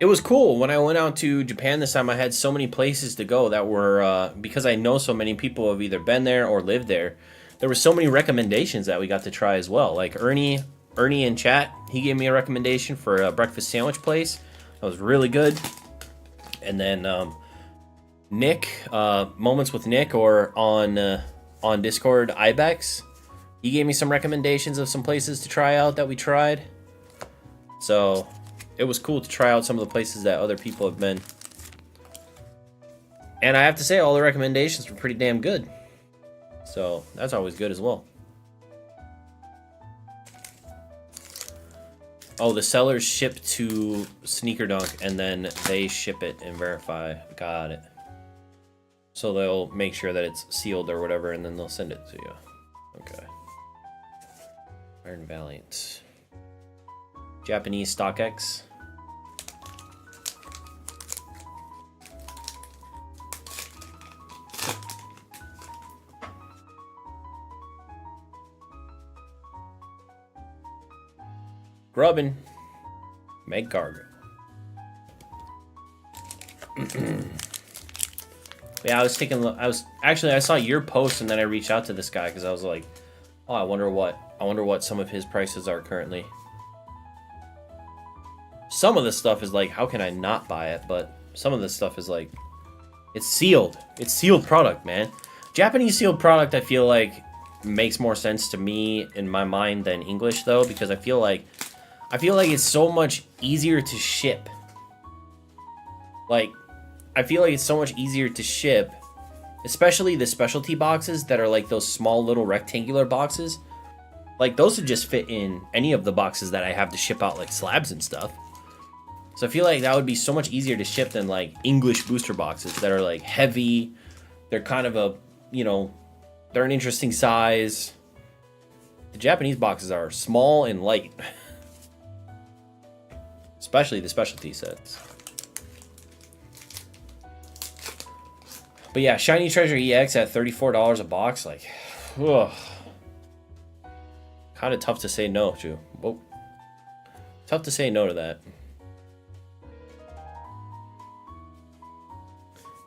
S1: It was cool. When I went out to Japan this time, I had so many places to go that were, because I know so many people have either been there or lived there, there were so many recommendations that we got to try as well. Like Ernie in chat, he gave me a recommendation for a breakfast sandwich place. That was really good. And then Nick, Moments with Nick, or on Discord, Ibex, he gave me some recommendations of some places to try out that we tried. So it was cool to try out some of the places that other people have been. And I have to say, all the recommendations were pretty damn good. So that's always good as well. Oh, the sellers ship to Sneaker Dunk, and then they ship it and verify. Got it. So they'll make sure that it's sealed or whatever, and then they'll send it to you. Okay. Iron Valiant. Japanese StockX. Grubbin. Meg Cargo. Yeah, I was taking. I saw your post, and then I reached out to this guy because I was like, oh, I wonder what some of his prices are currently. Some of the stuff is like, how can I not buy it? But some of the stuff is like, it's sealed. It's sealed product, man. Japanese sealed product, I feel like, makes more sense to me in my mind than English though, because I feel like it's so much easier to ship. Like, I feel like it's so much easier to ship, especially the specialty boxes that are like those small little rectangular boxes. Like, those would just fit in any of the boxes that I have to ship out, like slabs and stuff. So I feel like that would be so much easier to ship than like English booster boxes that are like heavy. They're kind of a, you know, they're an interesting size. The Japanese boxes are small and light. Especially the specialty sets. But yeah, Shiny Treasure EX at $34 a box. Like, ugh. Kind of tough to say no to. Whoa. Tough to say no to that.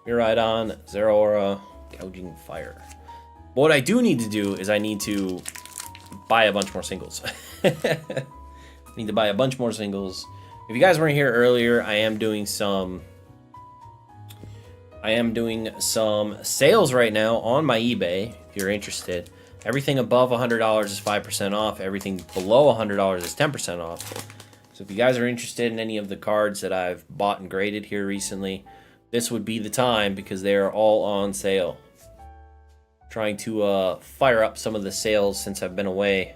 S1: Miraidon, Zeraora, Gouging Fire. But what I do need to do is I need to buy a bunch more singles. I need to buy a bunch more singles. If you guys weren't here earlier, I am doing some sales right now on my eBay, if you're interested. Everything above $100 is 5% off. Everything below $100 is 10% off. So if you guys are interested in any of the cards that I've bought and graded here recently, this would be the time because they are all on sale. Trying to fire up some of the sales since I've been away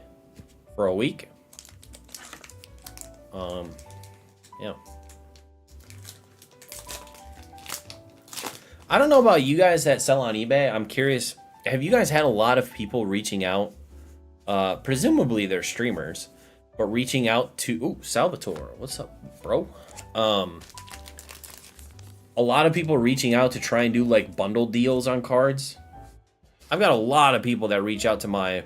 S1: for a week. Yeah. I don't know about you guys that sell on eBay. I'm curious, have you guys had a lot of people reaching out? Presumably they're streamers, but reaching out to... Ooh, Salvatore. What's up, bro? A lot of people reaching out to try and do like bundle deals on cards. I've got a lot of people that reach out to my...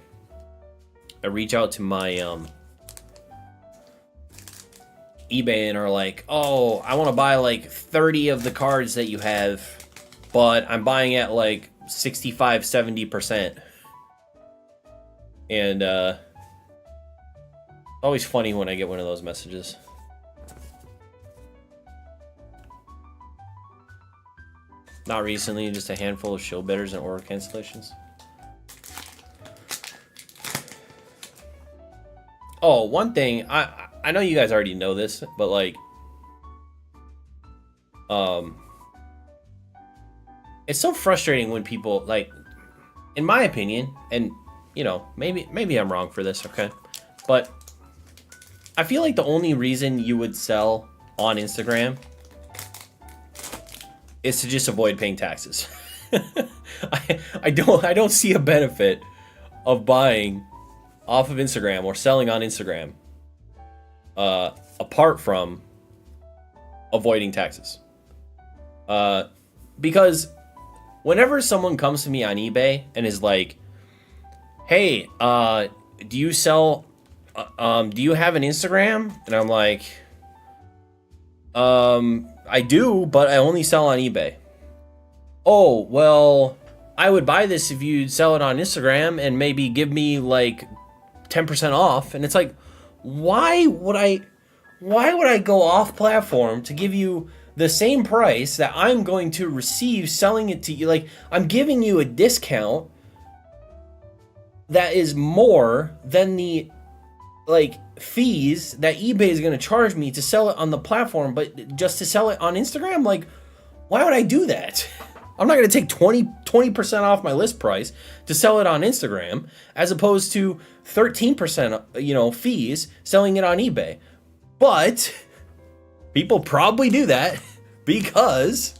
S1: eBay and are like, oh, I want to buy like 30 of the cards that you have, but I'm buying at like 65-70%. And always funny when I get one of those messages. Not recently, just a handful of show betters and order cancellations. Oh, one thing, I know you guys already know this, but like, it's so frustrating when people, like, in my opinion, and you know, maybe I'm wrong for this, okay, but I feel like the only reason you would sell on Instagram is to just avoid paying taxes. I don't see a benefit of buying off of Instagram or selling on Instagram apart from avoiding taxes. Because whenever someone comes to me on eBay and is like, hey, do you sell, do you have an Instagram? And I'm like, I do, but I only sell on eBay. Oh, well, I would buy this if you'd sell it on Instagram and maybe give me like 10% off. And it's like, why would I go off platform to give you the same price that I'm going to receive selling it to you? Like, I'm giving you a discount that is more than the like fees that eBay is going to charge me to sell it on the platform, but just to sell it on Instagram, like, why would I do that? I'm not going to take 20% off my list price to sell it on Instagram as opposed to 13%, you know, fees selling it on eBay. But people probably do that because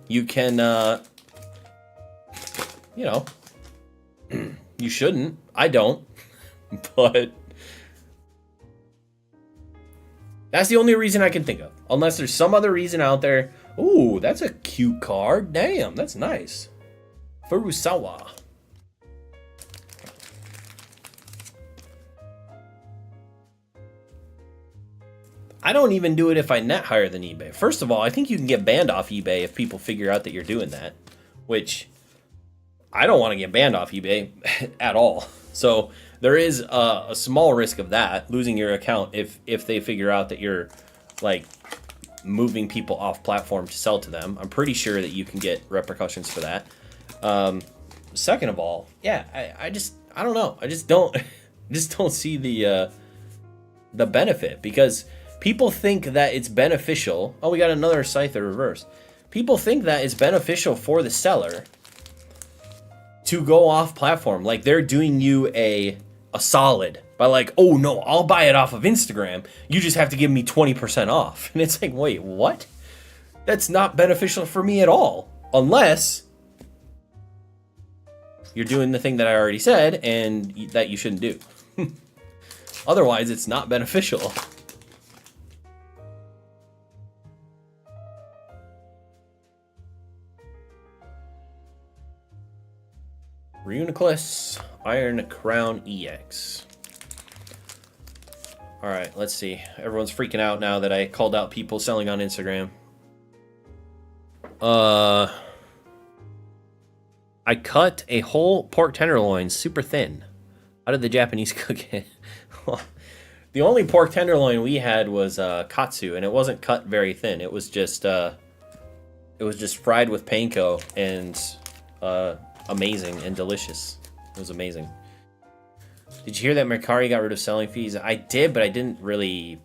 S1: you can, you know, you shouldn't. I don't. But that's the only reason I can think of. Unless there's some other reason out there. Ooh, that's a cute card. Damn, that's nice. Furusawa. I don't even do it if I net higher than eBay. First of all, I think you can get banned off eBay if people figure out that you're doing that. Which, I don't want to get banned off eBay at all. So, there is a small risk of that, losing your account if they figure out that you're, like, moving people off platform to sell to them. I'm pretty sure that you can get repercussions for that. Second of all, yeah, I don't know. I just don't see the benefit, because people think that it's beneficial. Oh, we got another Scyther reverse. People think that it's beneficial for the seller to go off platform. Like, they're doing you a solid by like, oh no, I'll buy it off of Instagram. You just have to give me 20% off. And it's like, wait, what? That's not beneficial for me at all. Unless you're doing the thing that I already said and that you shouldn't do. Otherwise, it's not beneficial. Reuniclus, Iron Crown EX. Alright, let's see. Everyone's freaking out now that I called out people selling on Instagram. I cut a whole pork tenderloin super thin. How did the Japanese cook it? The only pork tenderloin we had was katsu, and it wasn't cut very thin. It was just fried with panko and amazing and delicious. It was amazing. Did you hear that Mercari got rid of selling fees? I did, but I don't really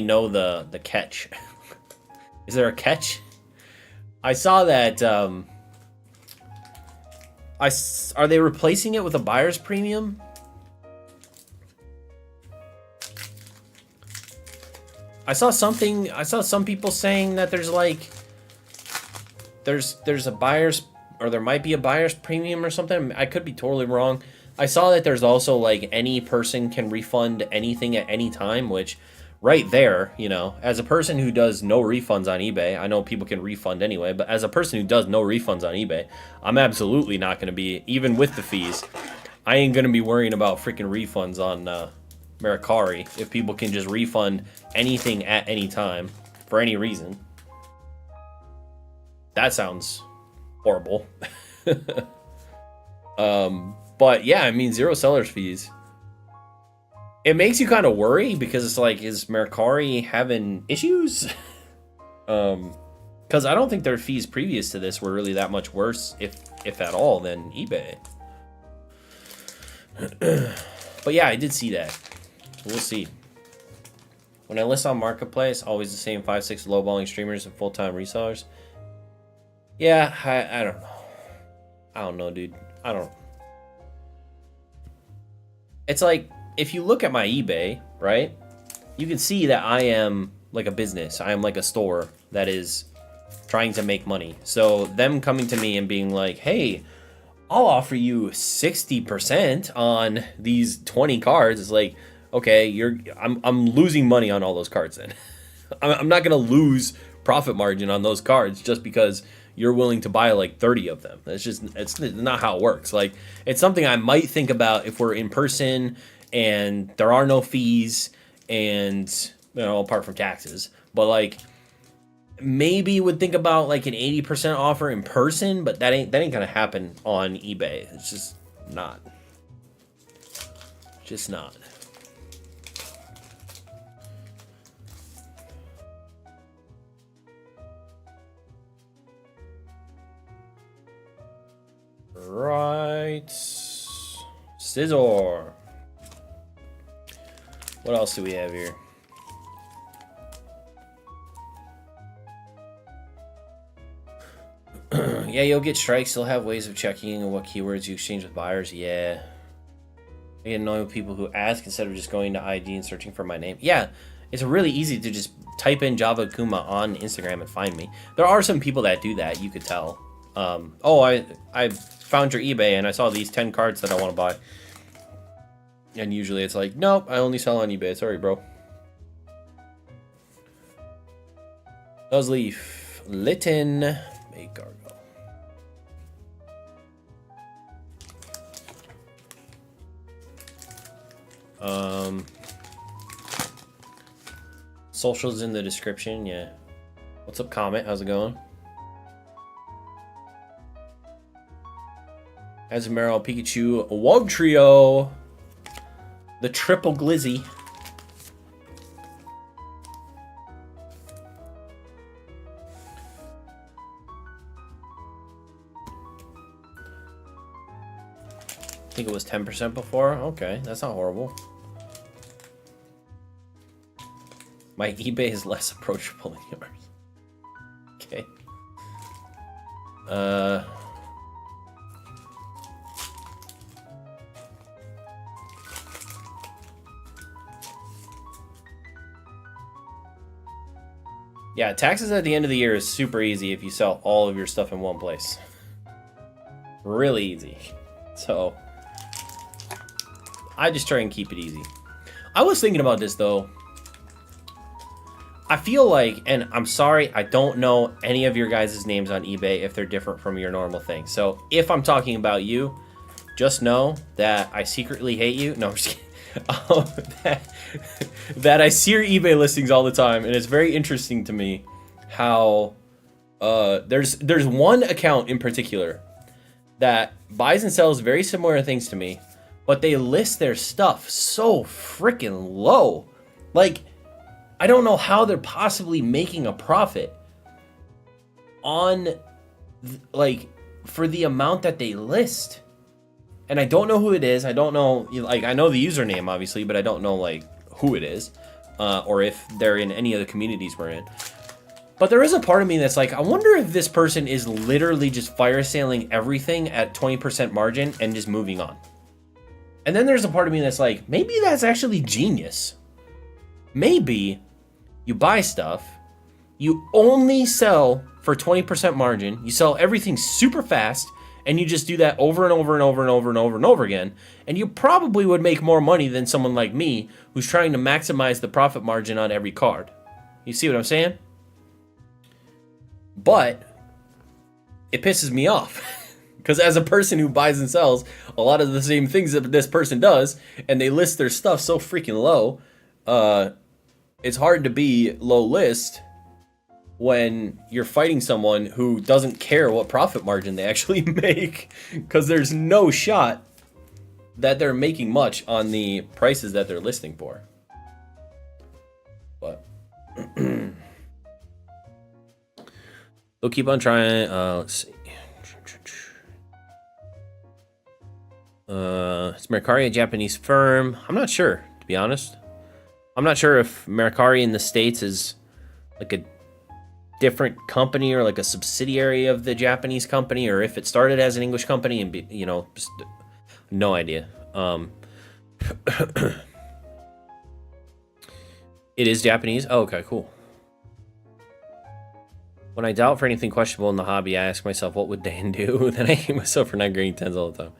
S1: know the catch. Is there a catch? I saw that are they replacing it with a buyer's premium? I saw some people saying that there's a buyer's, or there might be a buyer's premium or something. I could be totally wrong. I saw that there's also like any person can refund anything at any time, which right there, you know, as a person who does no refunds on eBay, I know people can refund anyway, but as a person who does no refunds on eBay, I'm absolutely not going to be, even with the fees, I ain't going to be worrying about freaking refunds on Mercari if people can just refund anything at any time for any reason. That sounds horrible. But yeah, I mean, zero seller's fees. It makes you kind of worry because it's like, is Mercari having issues? Because I don't think their fees previous to this were really that much worse, if at all, than eBay. But yeah, I did see that. We'll see. When I list on Marketplace, always the same 5-6 lowballing streamers and full-time resellers. Yeah, I don't know. I don't know, dude. I don't. It's like, if you look at my eBay, right, you can see that I am like a business. I am like a store that is trying to make money. So them coming to me and being like, hey, I'll offer you 60% on these 20 cards. It's like, okay, I'm losing money on all those cards then. I'm not going to lose profit margin on those cards just because you're willing to buy like 30 of them. It's not how it works. Like, it's something I might think about if we're in person and there are no fees and, you know, apart from taxes, but like maybe would think about like an 80% offer in person, but that ain't gonna happen on eBay. It's just not. Right. Scizor. What else do we have here? Yeah, you'll get strikes. You'll have ways of checking what keywords you exchange with buyers. Yeah. I get annoyed with people who ask instead of just going to IG and searching for my name. Yeah, it's really easy to just type in JavaAkuma on Instagram and find me. There are some people that do that, you could tell. Oh, I found your eBay and I saw these 10 cards that I want to buy. And usually it's like, nope, I only sell on eBay. Sorry, bro. Nuzleaf, Litten, make cargo. Socials in the description, yeah. What's up, Comet? How's it going? Azumarill, Pikachu, Wug Trio, the Triple Glizzy. I think it was 10% before. Okay, that's not horrible. My eBay is less approachable than yours. Okay. Yeah, taxes at the end of the year is super easy if you sell all of your stuff in one place. Really easy. So, I just try and keep it easy. I was thinking about this, though. I feel like, and I'm sorry, I don't know any of your guys' names on eBay if they're different from your normal thing. So, if I'm talking about you, just know that I secretly hate you. No, I'm just kidding. That I see your eBay listings all the time, and it's very interesting to me how there's one account in particular that buys and sells very similar things to me, but they list their stuff so freaking low. Like, I don't know how they're possibly making a profit on, like, for the amount that they list. And I don't know who it is. I don't know, like, I know the username, obviously, but I don't know, like, who it is, or if they're in any of the communities we're in. But there is a part of me that's like, I wonder if this person is literally just fire sailing everything at 20% margin and just moving on. And then there's a part of me that's like, maybe that's actually genius. Maybe you buy stuff, you only sell for 20% margin, you sell everything super fast, and you just do that over and over and over and over and over and over again, and you probably would make more money than someone like me who's trying to maximize the profit margin on every card. You see what I'm saying? But it pisses me off because as a person who buys and sells a lot of the same things that this person does, and they list their stuff so freaking low, it's hard to be low list when you're fighting someone who doesn't care what profit margin they actually make, because there's no shot that they're making much on the prices that they're listing for. But we'll keep on trying. Let's see. Is Mercari a Japanese firm? I'm not sure, to be honest. I'm not sure if Mercari in the States is like a different company or like a subsidiary of the Japanese company, or if it started as an English company and just no idea. It is Japanese. Oh, okay, cool. When I doubt for anything questionable in the hobby, I ask myself, what would Dan do? Then I hate myself for not grading 10s all the time.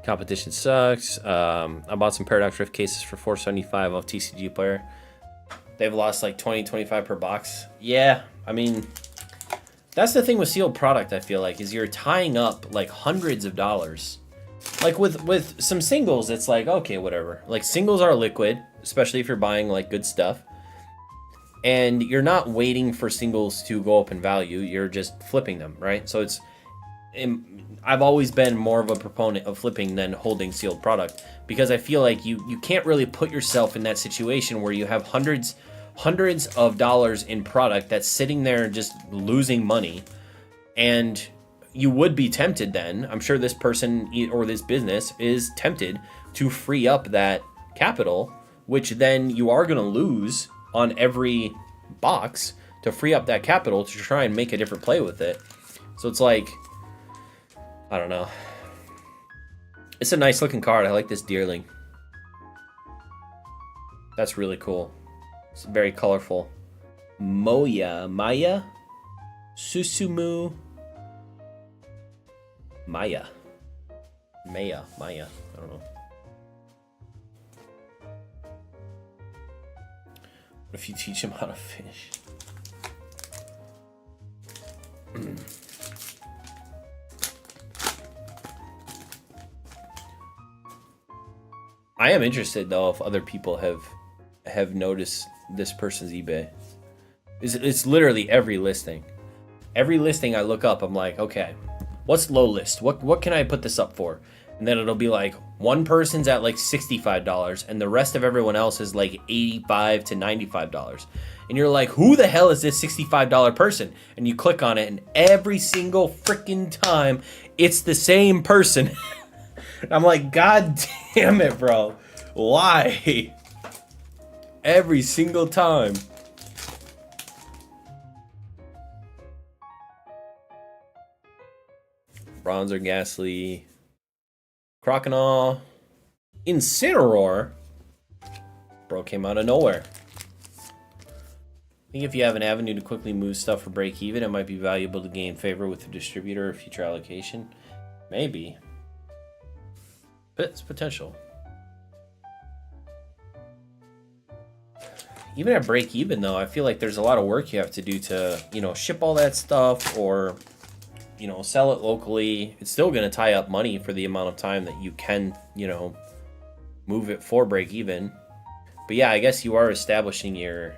S1: Competition sucks. I bought some Paradox Rift cases for $4.75 off TCG Player. They've lost like 20-25 per box. Yeah, I mean, that's the thing with sealed product, I feel like, is you're tying up like hundreds of dollars. Like with some singles, it's like, okay, whatever. Like singles are liquid, especially if you're buying like good stuff. And you're not waiting for singles to go up in value. You're just flipping them, right? So I've always been more of a proponent of flipping than holding sealed product, because I feel like you can't really put yourself in that situation where you have hundreds of dollars in product that's sitting there just losing money, and you would be tempted then. I'm sure this person or this business is tempted to free up that capital, which then you are going to lose on every box to free up that capital to try and make a different play with it. So it's like, I don't know. It's a nice looking card. I like this Deerling. That's really cool. It's very colorful. Maya, Susumu, Maya. Maya. I don't know. What if you teach him how to fish? I am interested though if other people have noticed this person's eBay. It's literally every listing. Every listing I look up, I'm like, okay, what's low list? What can I put this up for? And then it'll be like one person's at like $65 and the rest of everyone else is like $85 to $95. And you're like, who the hell is this $65 person? And you click on it and every single freaking time it's the same person. I'm like, God damn it, bro. Why? Every single time. Bronzer, Ghastly, Croconaw, Incineroar. Bro came out of nowhere. I think if you have an avenue to quickly move stuff for break even, it might be valuable to gain favor with the distributor or future allocation. Maybe. But it's potential. Even at break even though, I feel like there's a lot of work you have to do to, you know, ship all that stuff or, you know, sell it locally. It's still going to tie up money for the amount of time that you can, you know, move it for break even. But yeah, I guess you are establishing your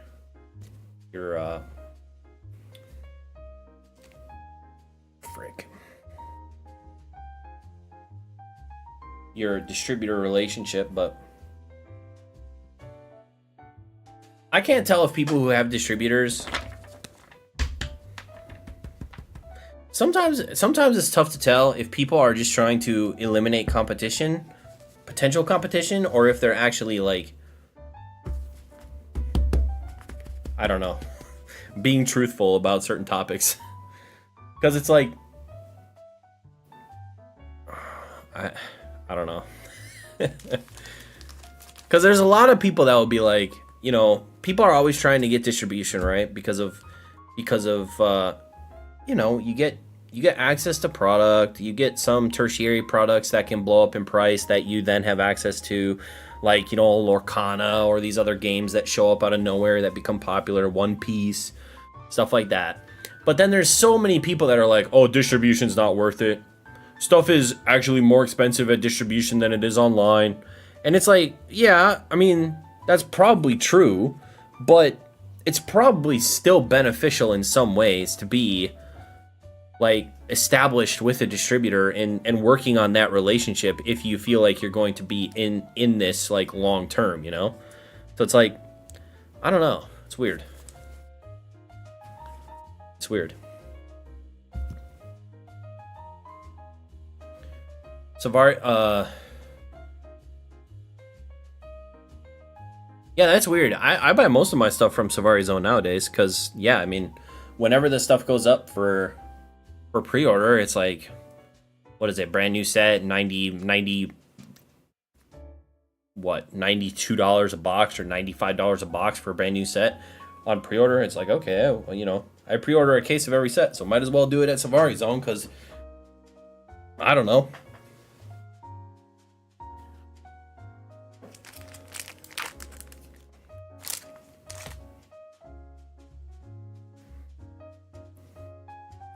S1: your distributor relationship, but I can't tell if people who have distributors, sometimes it's tough to tell if people are just trying to eliminate competition, potential competition, or if they're actually like, I don't know, being truthful about certain topics. Because it's like, I don't know. Because there's a lot of people that will be like, you know, people are always trying to get distribution, right? Because of you know, you get access to product, you get some tertiary products that can blow up in price that you then have access to, like, you know, Lorcana or these other games that show up out of nowhere that become popular, One Piece, stuff like that. But then there's so many people that are like, oh, distribution's not worth it. Stuff is actually more expensive at distribution than it is online. And it's like, yeah, I mean, that's probably true, but it's probably still beneficial in some ways to be like established with a distributor and working on that relationship if you feel like you're going to be in this like long term, you know? So it's like, I don't know. It's weird. It's weird. Savari, yeah, that's weird. I buy most of my stuff from Savari Zone nowadays because, yeah, I mean, whenever the stuff goes up for pre-order, it's like, what is it, brand new set, $92 a box or $95 a box for a brand new set on pre-order. It's like, okay, well, you know, I pre-order a case of every set, so might as well do it at Savari Zone because, I don't know.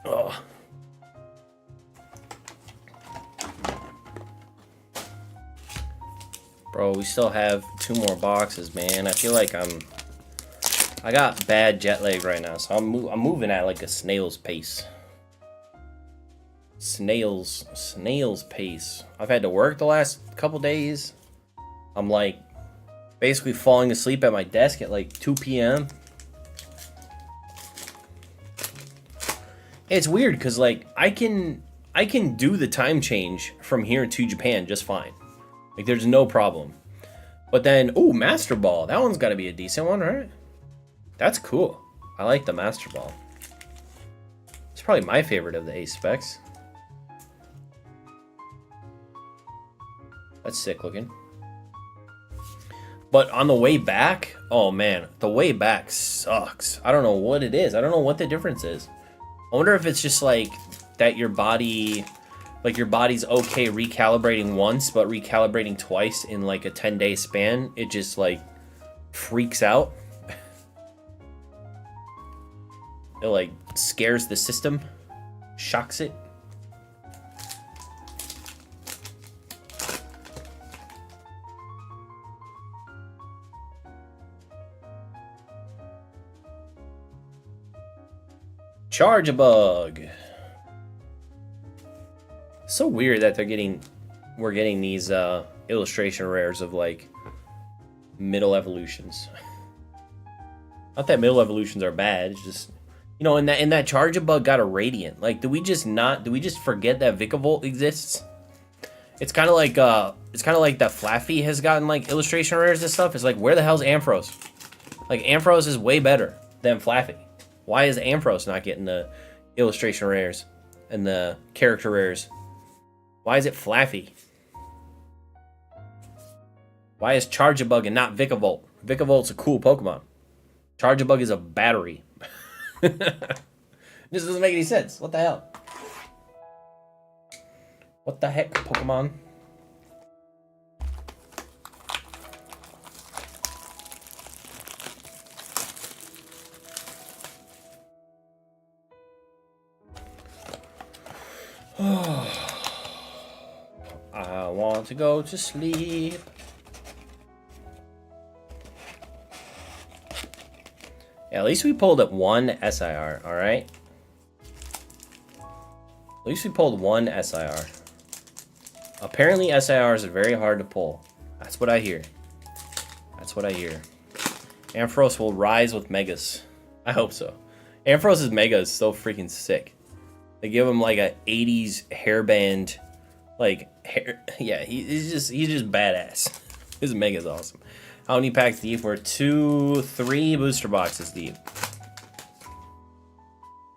S1: Oh. Bro, we still have 2 more boxes, man. I feel like I got bad jet lag right now, so I'm moving at like a snail's pace. Snail's pace. I've had to work the last couple days. I'm like basically falling asleep at my desk at like 2 p.m. It's weird because like I can do the time change from here to Japan just fine. Like there's no problem. But then, ooh, Master Ball. That one's got to be a decent one, right? That's cool. I like the Master Ball. It's probably my favorite of the Ace specs. That's sick looking. But on the way back, oh man, the way back sucks. I don't know what it is. I don't know what the difference is. I wonder if it's just like that your body, like your body's okay recalibrating once, but recalibrating twice in like a 10-day span, it just like freaks out. It like scares the system, shocks it. Charge a bug. So weird that we're getting these illustration rares of like middle evolutions. Not that middle evolutions are bad, it's just, you know, in that charge a bug got a radiant. Like, do we just forget that Vikavolt exists? It's kind of like that Flaffy has gotten like illustration rares and stuff. It's like, where the hell's Ampharos? Like, Ampharos is way better than Flaffy. Why is Ampharos not getting the illustration rares and the character rares? Why is it Flaffy? Why is Charge-a-Bug and not Vikavolt? Vikavolt's a cool Pokemon. Charge-a-Bug is a battery. This doesn't make any sense. What the hell? What the heck, Pokemon? I want to go to sleep. Yeah, at least we pulled up one SIR, alright? At least we pulled one SIR. Apparently SIRs are very hard to pull. That's what I hear. That's what I hear. Ampharos will rise with Megas. I hope so. Ampharos' Mega is so freaking sick. They give him like a 80s hairband, like hair. Yeah, he's just badass. His Mega's awesome. How many packs deep? We're 3 booster boxes deep.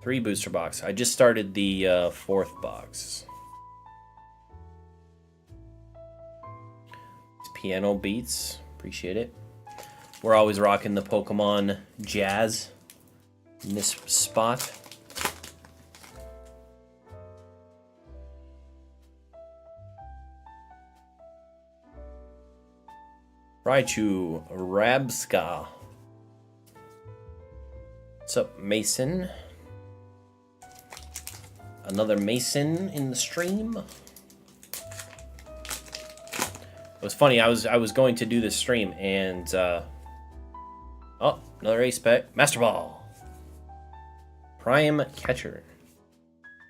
S1: 3 booster boxes. I just started the 4th box. It's piano beats. Appreciate it. We're always rocking the Pokemon Jazz in this spot. Raichu, Rabska. What's up, Mason? Another Mason in the stream. It was funny. I was going to do this stream and oh, another ace spec. Master Ball. Prime Catcher.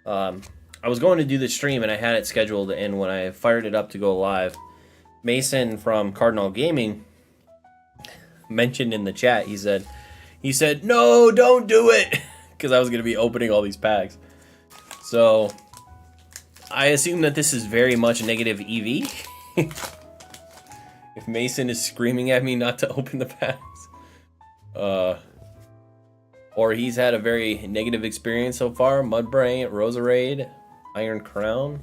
S1: I was going to do this stream and I had it scheduled, and when I fired it up to go live, Mason from Cardinal Gaming mentioned in the chat, he said, no, don't do it, because I was going to be opening all these packs. So I assume that this is very much negative EV. If Mason is screaming at me not to open the packs. Or he's had a very negative experience so far. Mudbrain, Roserade, Iron Crown.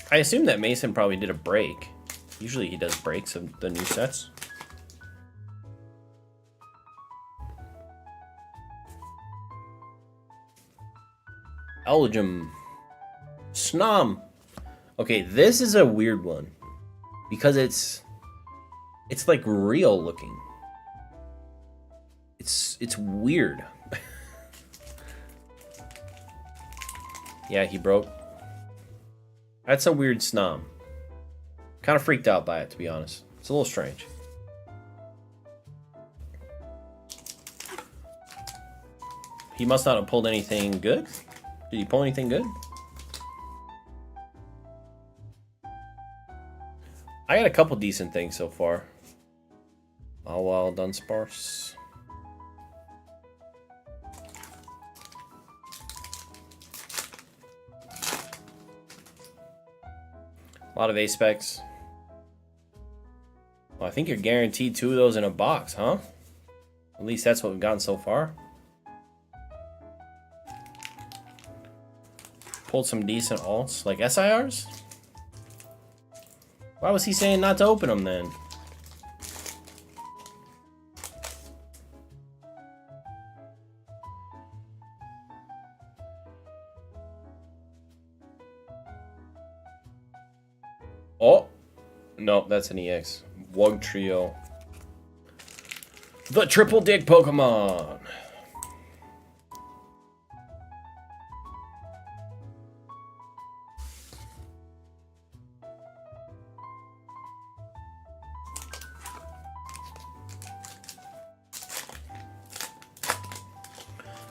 S1: I assume that Mason probably did a break. Usually he does breaks of the new sets. Elgin. Snom. Okay, this is a weird one. Because it's like real looking. It's weird. Yeah, he broke. That's a weird Snom. Kind of freaked out by it, to be honest. It's a little strange. He must not have pulled anything good. Did he pull anything good? I got a couple decent things so far. All well done, Sparse. A lot of A-Specs. A Well, I think you're guaranteed 2 of those in a box, huh? At least that's what we've gotten so far. Pulled some decent alts, like SIRs? Why was he saying not to open them then? Oh! No, that's an EX. Wug Trio. The Triple Dick Pokemon!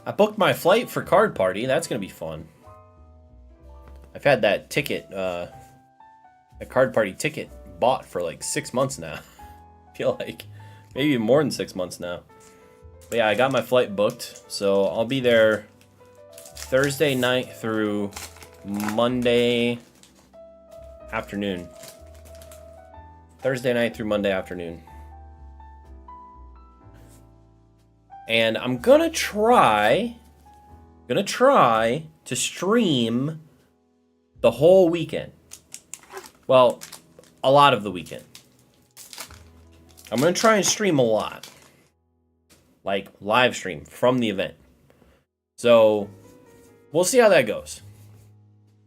S1: I booked my flight for Card Party. That's going to be fun. I've had that ticket, a Card Party ticket bought for like 6 months now. I feel like maybe more than 6 months now. But yeah, I got my flight booked. So I'll be there Thursday night through Monday afternoon. Thursday night through Monday afternoon. And I'm gonna try to stream the whole weekend. Well, a lot of the weekend. I'm gonna try and stream a lot. Like live stream from the event. So we'll see how that goes.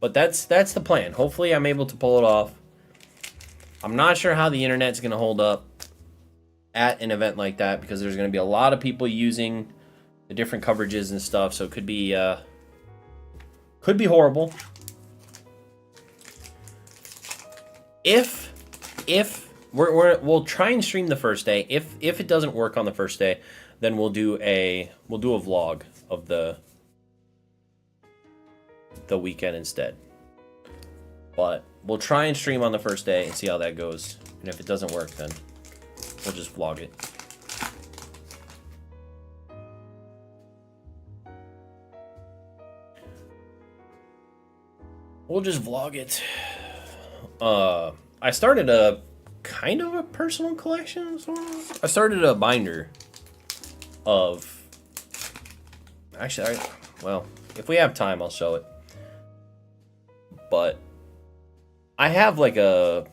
S1: But that's the plan. Hopefully I'm able to pull it off. I'm not sure how the internet's gonna hold up at an event like that, because there's going to be a lot of people using the different coverages and stuff, so it could be horrible. If we'll try and stream the first day. If it doesn't work on the first day, then we'll do a vlog of the weekend instead. But we'll try and stream on the first day and see how that goes. And if it doesn't work, then we'll just vlog it. We'll just vlog it. I started a kind of a personal collection, sort of. I started a binder of... Actually, well, if we have time, I'll show it. But I have like a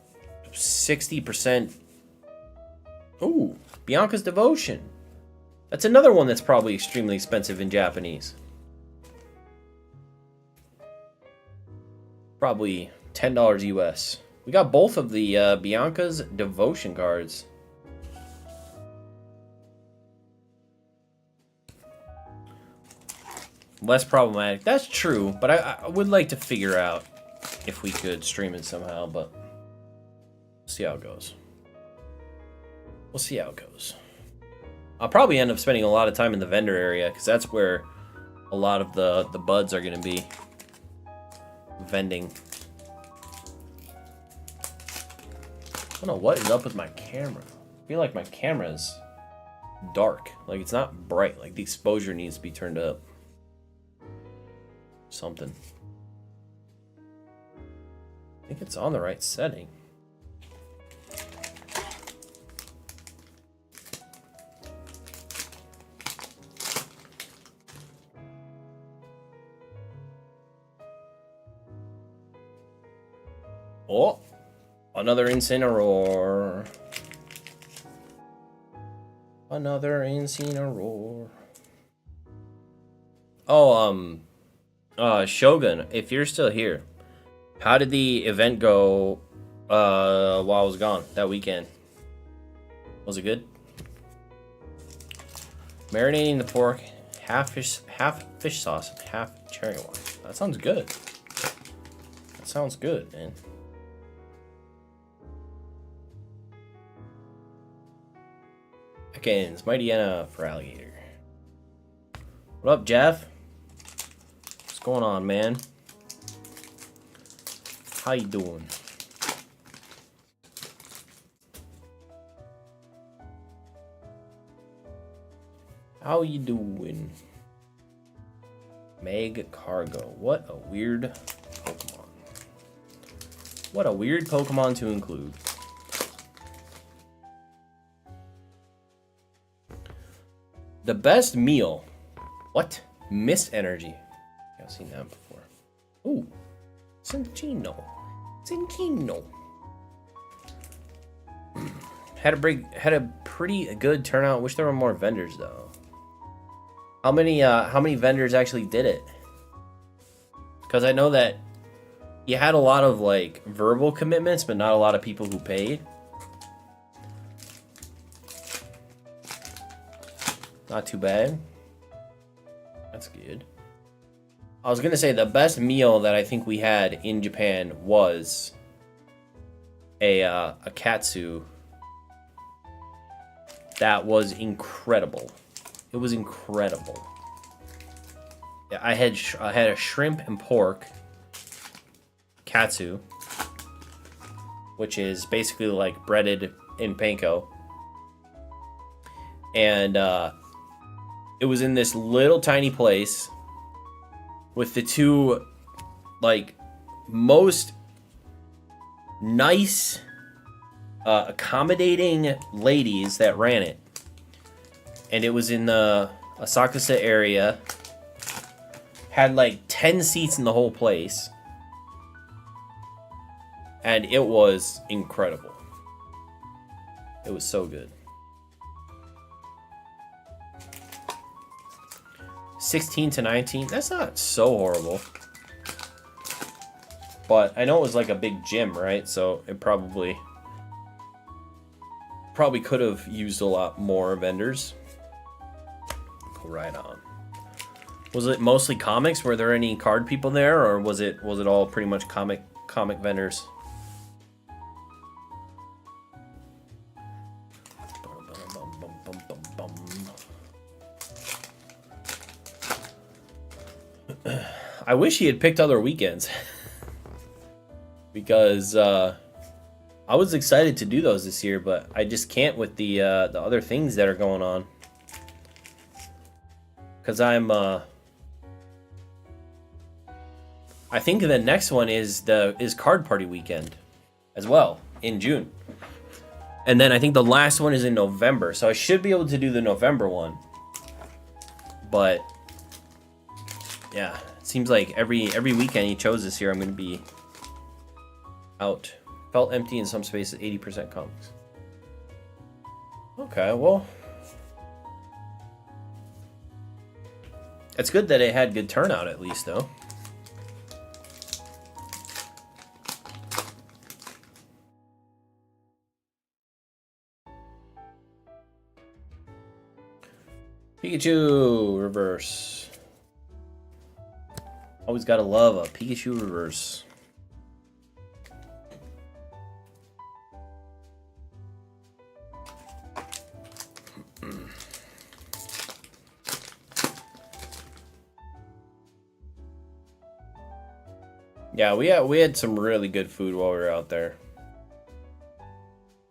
S1: 60%... Ooh, Bianca's Devotion. That's another one that's probably extremely expensive in Japanese. Probably $10 US. We got both of the Bianca's Devotion cards. Less problematic. That's true, but I would like to figure out if we could stream it somehow, but we'll see how it goes. We'll see how it goes. I'll probably end up spending a lot of time in the vendor area, because that's where a lot of the buds are going to be vending. I don't know what is up with my camera. I feel like my camera's dark. Like, it's not bright. Like, the exposure needs to be turned up. Something. I think it's on the right setting. Oh, another Incineroar. Another Incineroar. Oh, Shogun, if you're still here, how did the event go while I was gone that weekend? Was it good? Marinating the pork, half fish sauce, and half cherry wine. That sounds good. That sounds good, man. Ekans, Mightyena for alligator. What up, Jeff? What's going on, man? How you doing? How you doing? Meg Cargo. What a weird Pokemon. What a weird Pokemon to include. The best meal. What? Mist energy. I've seen that before. Ooh. Centino. Centino. Had a pretty good turnout. Wish there were more vendors though. How many vendors actually did it? Because I know that you had a lot of like verbal commitments, but not a lot of people who paid. Not too bad. That's good. I was gonna say the best meal that I think we had in Japan was a katsu. That was incredible. It was incredible. Yeah, I had a shrimp and pork katsu, which is basically like breaded in panko, and it was in this little tiny place with the two, like, most nice, accommodating ladies that ran it. And it was in the Asakusa area. Had like 10 seats in the whole place. And it was incredible. It was so good. 16 to 19. That's not so horrible. But I know it was like a big gym, right? So it probably could have used a lot more vendors. Go right on. Was it mostly comics? Were there any card people there, or was it all pretty much comic vendors? I wish he had picked other weekends because I was excited to do those this year, but I just can't with the other things that are going on. Because I think the next one is Card Party weekend as well in June, and then I think the last one is in November. So I should be able to do the November one, but yeah. Seems like every weekend he chose this year, I'm going to be out. Felt empty in some spaces, 80% comics. Okay, well. It's good that it had good turnout at least, though. Pikachu reverse. Always gotta love a Pikachu reverse. Yeah, we had some really good food while we were out there.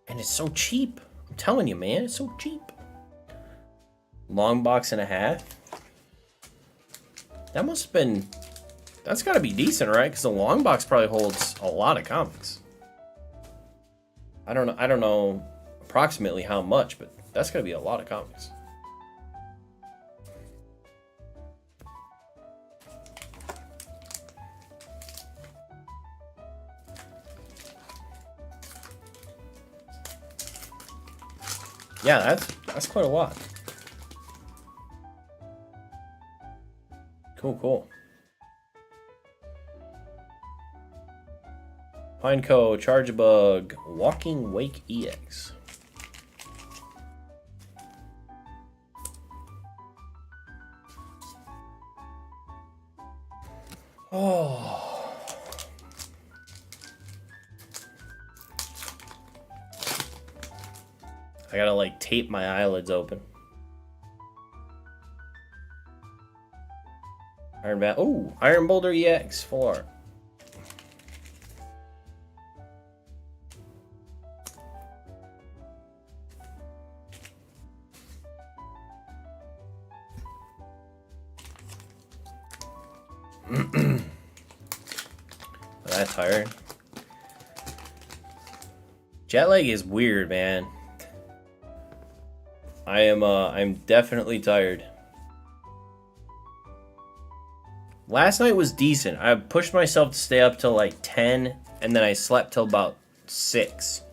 S1: And it's so cheap. I'm telling you, man, it's so cheap. Long box and a half. That must have been... That's got to be decent, right? Because the long box probably holds a lot of comics. I don't know approximately how much, but that's got to be a lot of comics. Yeah, that's quite a lot. Cool. Pineco, Chargebug, Walking Wake EX. Oh. I gotta like tape my eyelids open. Iron Bat. Oh, Iron Boulder EX, full art. That tired. Jet lag is weird, man. I'm definitely tired. Last night was decent. I pushed myself to stay up till like 10, and then I slept till about 6.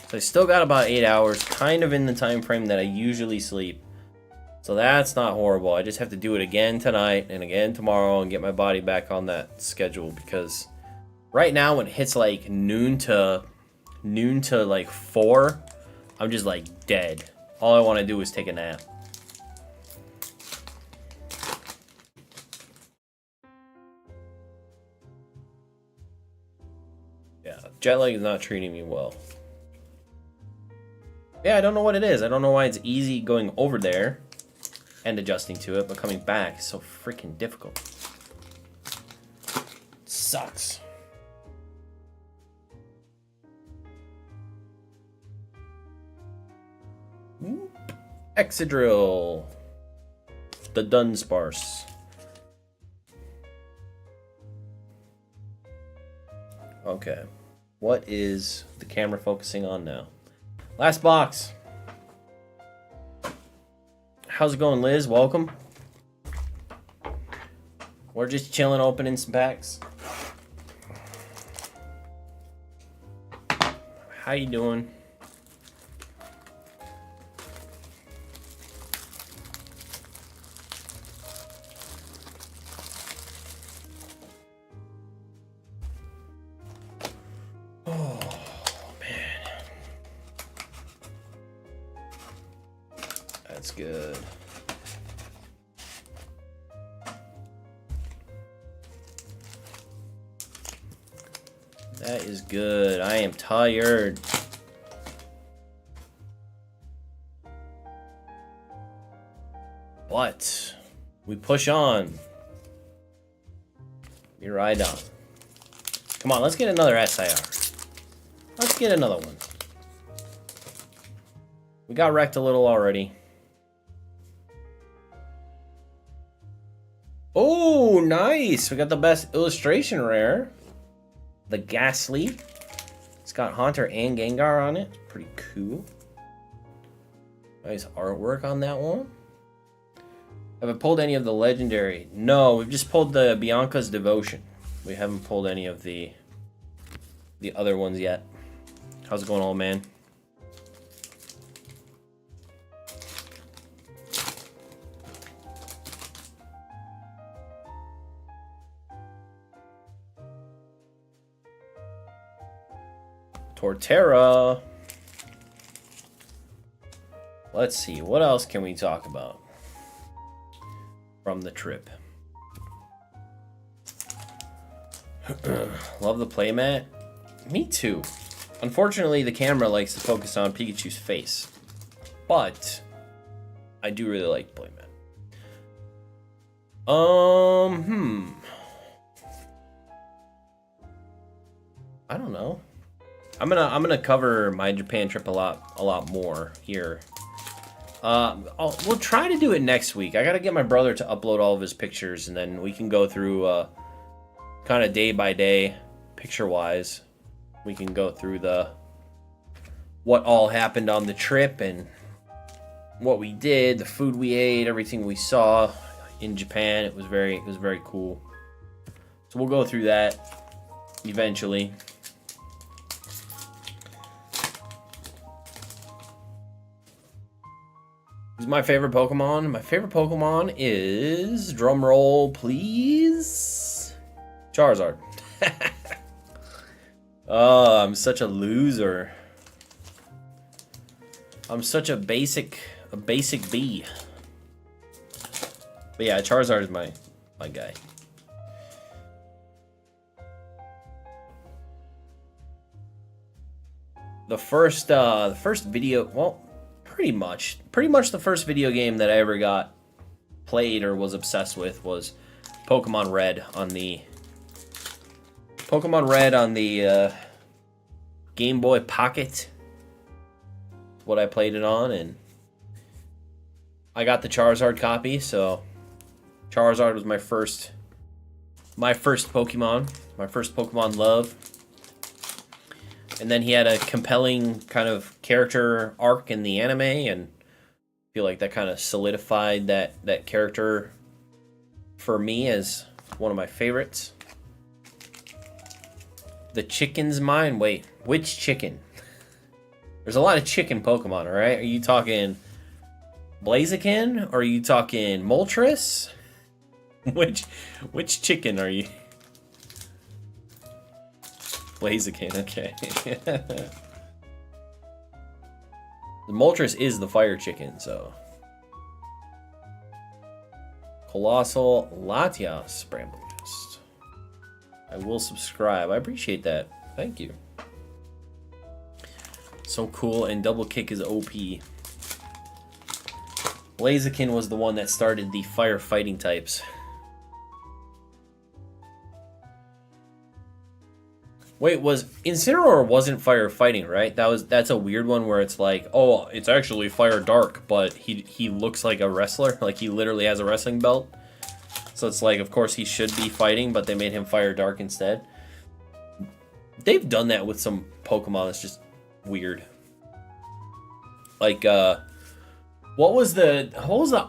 S1: So I still got about 8 hours, kind of in the time frame that I usually sleep. So that's not horrible. I just have to do it again tonight and again tomorrow and get my body back on that schedule, because right now when it hits like noon to like 4, I'm just like dead. All I want to do is take a nap. Yeah, jet lag is not treating me well. Yeah, I don't know what it is. I don't know why it's easy going over there and adjusting to it, but coming back is so freaking difficult. It sucks. Excadrill. The Dunsparce. Okay. What is the camera focusing on now? Last box. How's it going, Liz? Welcome. We're just chilling, opening some packs. How you doing? Oh, man. That's good. That is good. I am tired. But we push on. We ride on. Come on, let's get another SIR. Let's get another one. We got wrecked a little already. Oh, nice. We got the best illustration rare. The Ghastly. It's got Haunter and Gengar on it. Pretty cool. Nice artwork on that one. Have I pulled any of the legendary? No, we've just pulled the Bianca's Devotion. We haven't pulled any of the other ones yet. How's it going, old man? Torterra. Let's see, what else can we talk about from the trip? Love the playmat. Me too. Unfortunately, the camera likes to focus on Pikachu's face, but I do really like the playmat. I don't know. I'm gonna cover my Japan trip a lot more here. We'll try to do it next week. I gotta get my brother to upload all of his pictures, and then we can go through kind of day by day, picture wise. We can go through what all happened on the trip and what we did, the food we ate, everything we saw in Japan. It was very cool. So we'll go through that eventually. Who's my favorite Pokemon? My favorite Pokemon is, drumroll please, Charizard. Oh, I'm such a loser. I'm such a basic B. But yeah, Charizard is my guy. The first video, well, pretty much the first video game that I ever got played or was obsessed with was Pokemon Red on the Game Boy Pocket. What I played it on, and I got the Charizard copy, so Charizard was my first Pokemon, my first Pokemon love. And then he had a compelling kind of character arc in the anime, and feel like that kind of solidified that character for me as one of my favorites. The chicken's mine. Wait, which chicken? There's a lot of chicken Pokemon, all right? Are you talking Blaziken? Or are you talking Moltres? Which chicken are you? Blaziken, okay. The Moltres is the fire chicken, so. Colossal Latias Bramblest. I will subscribe. I appreciate that. Thank you. So cool, and Double Kick is OP. Blaziken was the one that started the fire fighting types. Wait, was Incineroar wasn't fire fighting, right? That's a weird one where it's like, oh, it's actually fire dark, but he looks like a wrestler, like he literally has a wrestling belt. So it's like, of course he should be fighting, but they made him fire dark instead. They've done that with some Pokemon that's just weird. Like what was the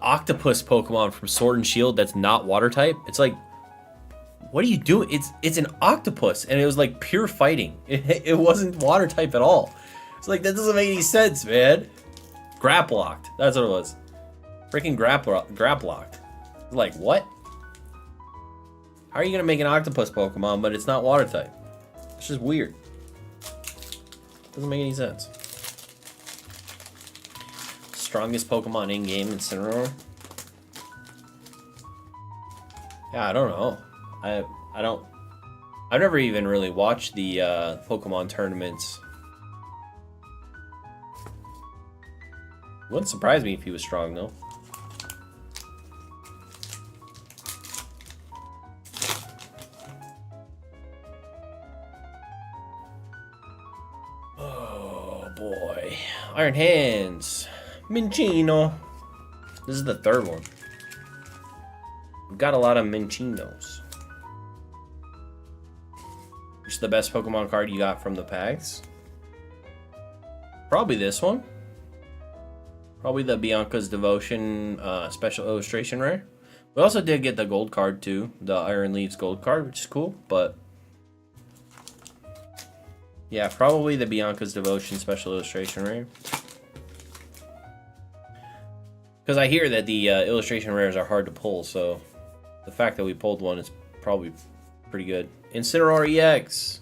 S1: octopus Pokemon from Sword and Shield that's not water type? It's like, what are you doing? It's an octopus, and it was like pure fighting. It wasn't water type at all. It's like, that doesn't make any sense, man. Grapplocked. That's what it was. Freaking Grapplocked. Like, what? How are you gonna make an octopus Pokemon, but it's not water type? It's just weird. Doesn't make any sense. Strongest Pokemon in game, Incineroar. Yeah, I don't know. I've never even really watched the Pokemon tournaments. Wouldn't surprise me if he was strong though. Oh boy. Iron Hands. Minchino. This is the third one. We've got a lot of Minchinos. Which is the best Pokemon card you got from the packs? Probably this one. Probably the Bianca's Devotion special illustration rare. We also did get the gold card too. The Iron Leaves gold card, which is cool. But yeah, probably the Bianca's Devotion special illustration rare. Because I hear that the illustration rares are hard to pull, so the fact that we pulled one is probably pretty good. Incineroar EX.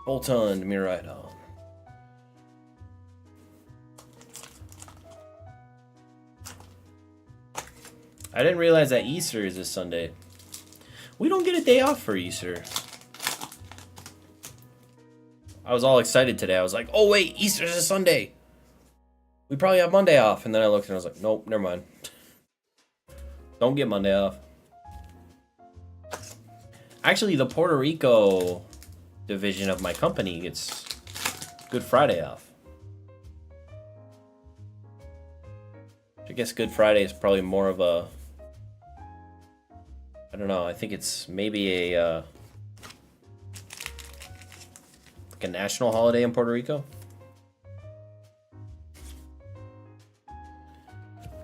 S1: Bolton, Miraidon. I didn't realize that Easter is this Sunday. We don't get a day off for Easter. I was all excited today. I was like, oh wait, Easter's a Sunday. We probably have Monday off. And then I looked and I was like, nope, never mind. Don't get Monday off. Actually, the Puerto Rico division of my company gets Good Friday off. I guess Good Friday is probably more of a, I don't know, I think it's maybe a like a national holiday in Puerto Rico.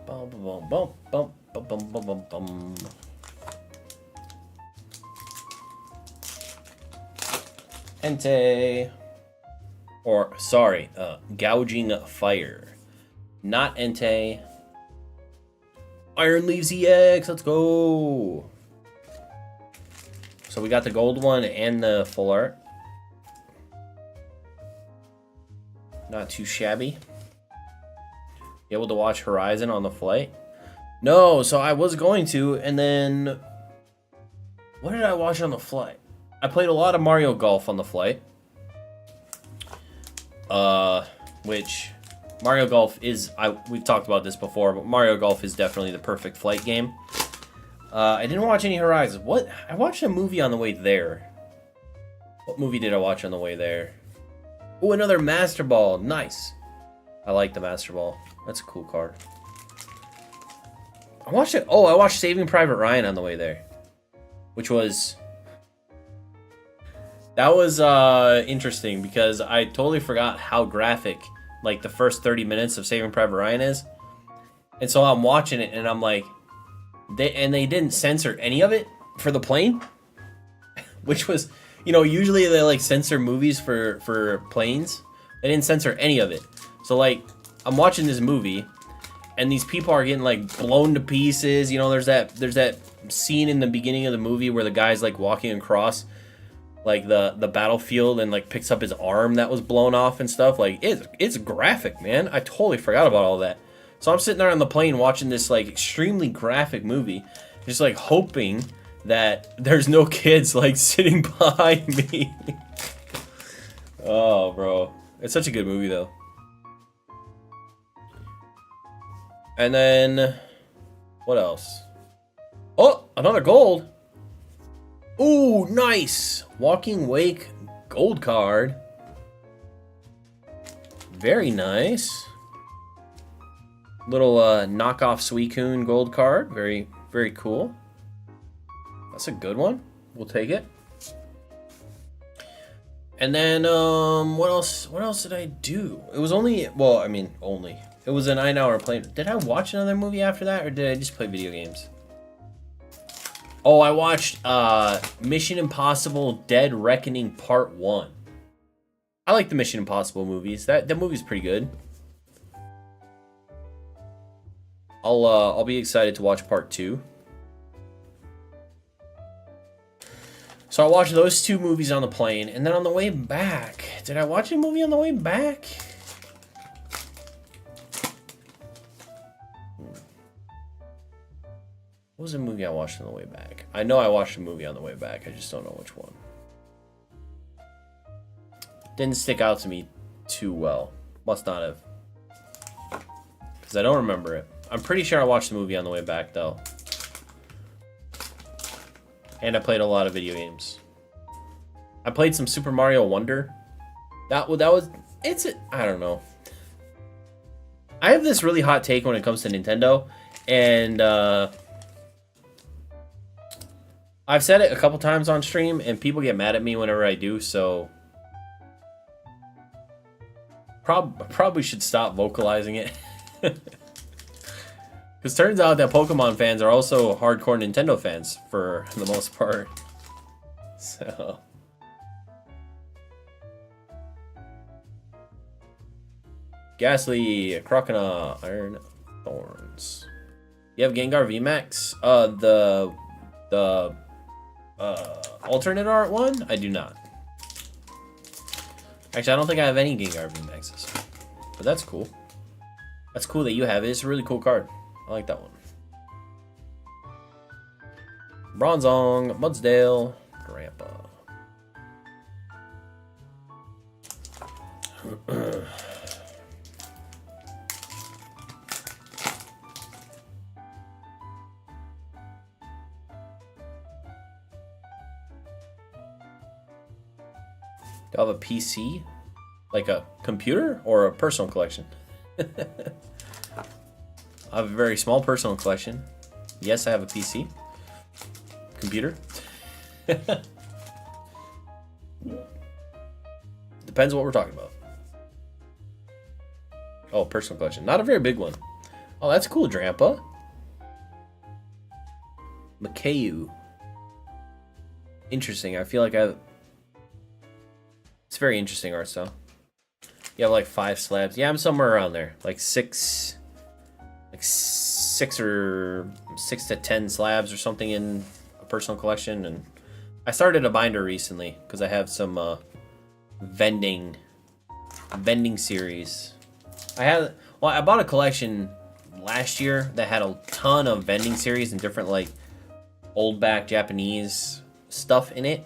S1: Bum, bum, bum, bum, bum, bum, bum, bum, bum. Entei. Or, sorry, Gouging Fire. Not Entei. Iron Leaves EX, let's go! So we got the gold one and the full art. Not too shabby. You able to watch Horizon on the flight? No, so I was going to, and then... What did I watch on the flight? I played a lot of Mario Golf on the flight. Which... Mario Golf is... we've talked about this before, but Mario Golf is definitely the perfect flight game. I didn't watch any Horizon. What? I watched a movie on the way there. What movie did I watch on the way there? Oh, another Master Ball. Nice. I like the Master Ball. That's a cool card. I watched it. Oh, I watched Saving Private Ryan on the way there, which was... That was interesting because I totally forgot how graphic like the first 30 minutes of Saving Private Ryan is. And so I'm watching it and I'm like, they didn't censor any of it for the plane, which was, you know, usually they like censor movies for planes. They didn't censor any of it. So like I'm watching this movie and these people are getting like blown to pieces. You know, there's that scene in the beginning of the movie where the guy's like walking across like the battlefield and like picks up his arm that was blown off and stuff. Like it's graphic, man. I totally forgot about all that. So I'm sitting there on the plane watching this like extremely graphic movie, just like hoping that there's no kids like sitting behind me. Oh, bro. It's such a good movie though. And then what else? Oh, another gold. Ooh, nice. Walking Wake gold card. Very nice. Little knockoff Suicune gold card. Very, very cool. That's a good one. We'll take it. And then what else? What else did I do? It was only, well, I mean, only. It was a 9-hour plane. Did I watch another movie after that, or did I just play video games? Oh, I watched Mission Impossible Dead Reckoning Part 1. I like the Mission Impossible movies. That movie's pretty good. I'll be excited to watch Part 2. So I watched those two movies on the plane, and then on the way back, did I watch a movie on the way back? What was a movie I watched on the way back? I know I watched a movie on the way back. I just don't know which one. Didn't stick out to me too well. Must not have. Because I don't remember it. I'm pretty sure I watched the movie on the way back, though. And I played a lot of video games. I played some Super Mario Wonder. I don't know. I have this really hot take when it comes to Nintendo. And, I've said it a couple times on stream, and people get mad at me whenever I do, so... Probably should stop vocalizing it. Because turns out that Pokemon fans are also hardcore Nintendo fans, for the most part. So... Ghastly, Crocodile, Iron Thorns. You have Gengar VMAX? The alternate art one? I do not. Actually, I don't think I have any Gengar VMAXs. But that's cool. That's cool that you have it. It's a really cool card. I like that one. Bronzong, Mudsdale, Grandpa. Do I have a PC? Like a computer or a personal collection? I have a very small personal collection. Yes, I have a PC. Computer. Depends what we're talking about. Oh, personal collection. Not a very big one. Oh, that's cool, Drampa. Makayu. Interesting. I feel like it's very interesting art style. You have like 5 slabs. Yeah, I'm somewhere around there. Like 6 to 10 slabs or something in a personal collection. And I started a binder recently because I have some vending series. I bought a collection last year that had a ton of vending series and different like old back Japanese stuff in it.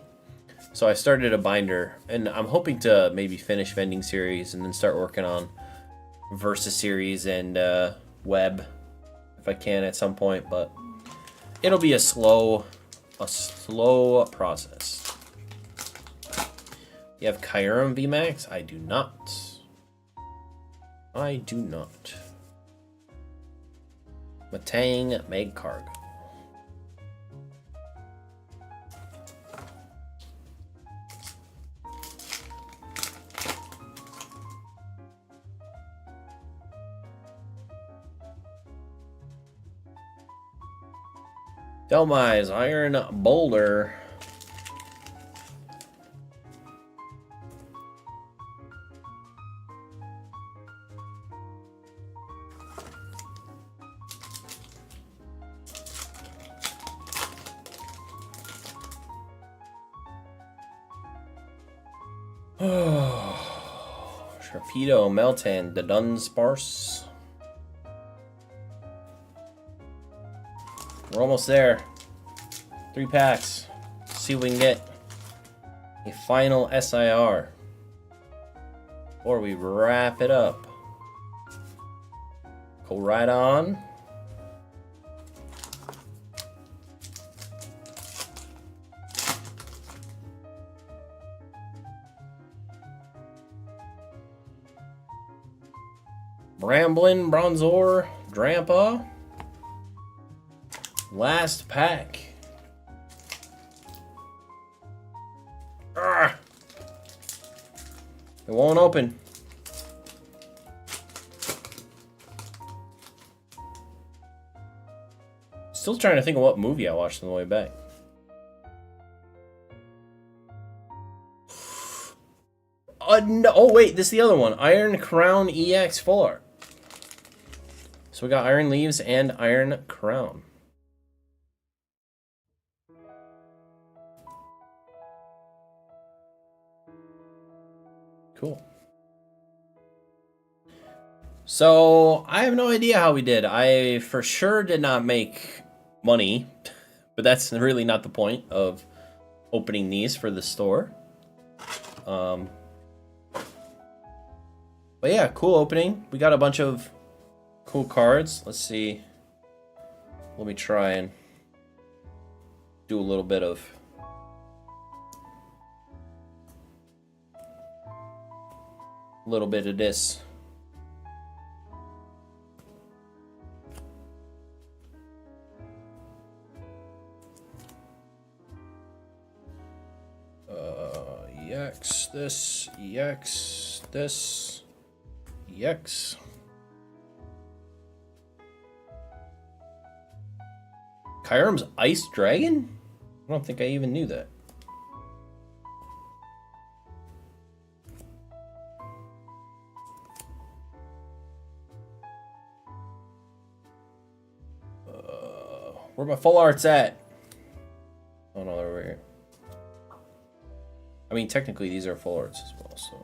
S1: So I started a binder, and I'm hoping to maybe finish vending series and then start working on Versus series and web if I can at some point. But it'll be a slow process. You have Kyurem VMAX? I do not. I do not. Matang Magcargo. Delmise, Iron Boulder. Sharpedo, Meltan, the Dunsparce. We're almost there. 3 packs. See if we can get a final SIR. Or we wrap it up. Go right on. Bramblin, Bronzor, Drampa. Last pack. Arrgh. It won't open. Still trying to think of what movie I watched on the way back. No, oh wait, this is the other one. Iron Crown EX Full Art. So we got Iron Leaves and Iron Crown. Cool. So I have no idea how we did. I for sure did not make money, but that's really not the point of opening these for the store. But yeah, cool opening. We got a bunch of cool cards. Let's see. Let me try and do a little bit of this. EX, this, EX, this, EX. Kyurem's Ice Dragon? I don't think I even knew that. Where my full arts at? Oh no, they're over here. I mean, technically these are full arts as well, so.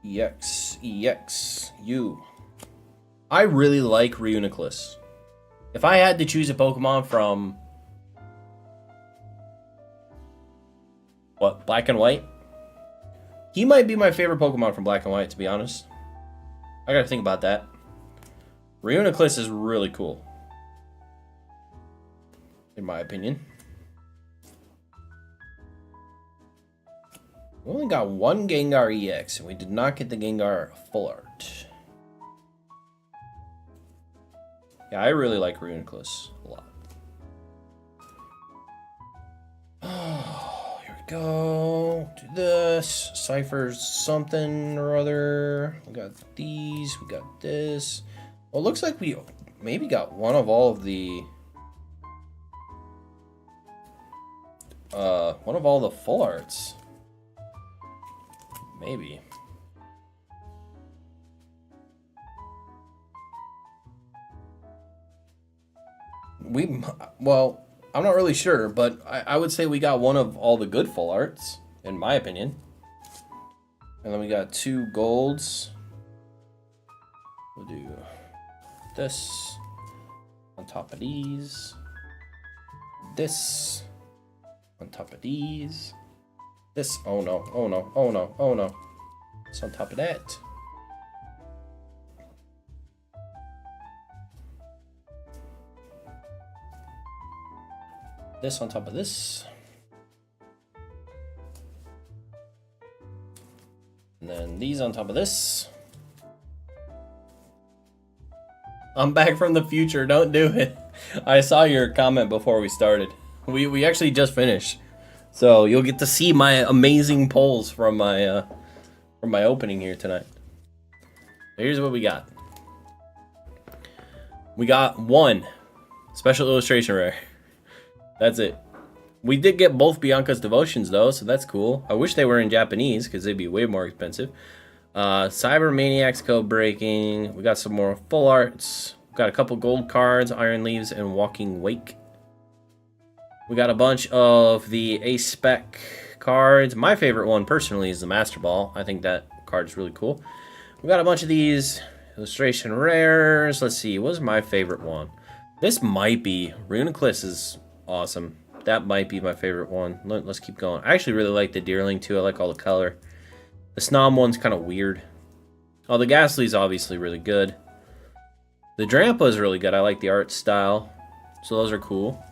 S1: EX, EX, U. I really like Reuniclus. If I had to choose a Pokemon from what, Black and White? He might be my favorite Pokemon from Black and White, to be honest. I gotta think about that. Reuniclus is really cool, in my opinion. We only got one Gengar EX, and we did not get the Gengar Full Art. Yeah, I really like Reuniclus a lot. Oh, here we go. Do this. Cypher's something or other. We got these. We got this. Well, it looks like we maybe got one of all of the full arts. Maybe. Well, I'm not really sure, but I would say we got one of all the good full arts, in my opinion. And then we got 2 golds. We'll do this on top of these. This on top of these. This, oh no, oh no, oh no, oh no. It's on top of that. this on top of this. And then these on top of this. I'm back from the future. Don't do it. I saw your comment before we started. We actually just finished. So you'll get to see my amazing polls from my opening here tonight. Here's what we got. We got one special illustration rare. That's it. We did get both Bianca's Devotions though, so that's cool. I wish they were in Japanese because they'd be way more expensive. Cyber Maniacs code breaking. We got some more full arts. We got a couple gold cards, Iron Leaves, and Walking Wake. We got a bunch of the A-Spec cards. My favorite one personally is the Master Ball. I think that card is really cool. We got a bunch of these illustration rares. Let's see, what's my favorite one? This might be Runiclus is awesome. That might be my favorite one. Let's keep going. I actually really like the Deerling too. I like all the color. The Snom one's kind of weird. Oh, the Ghastly's obviously really good. The Drampa is really good. I like the art style. So those are cool.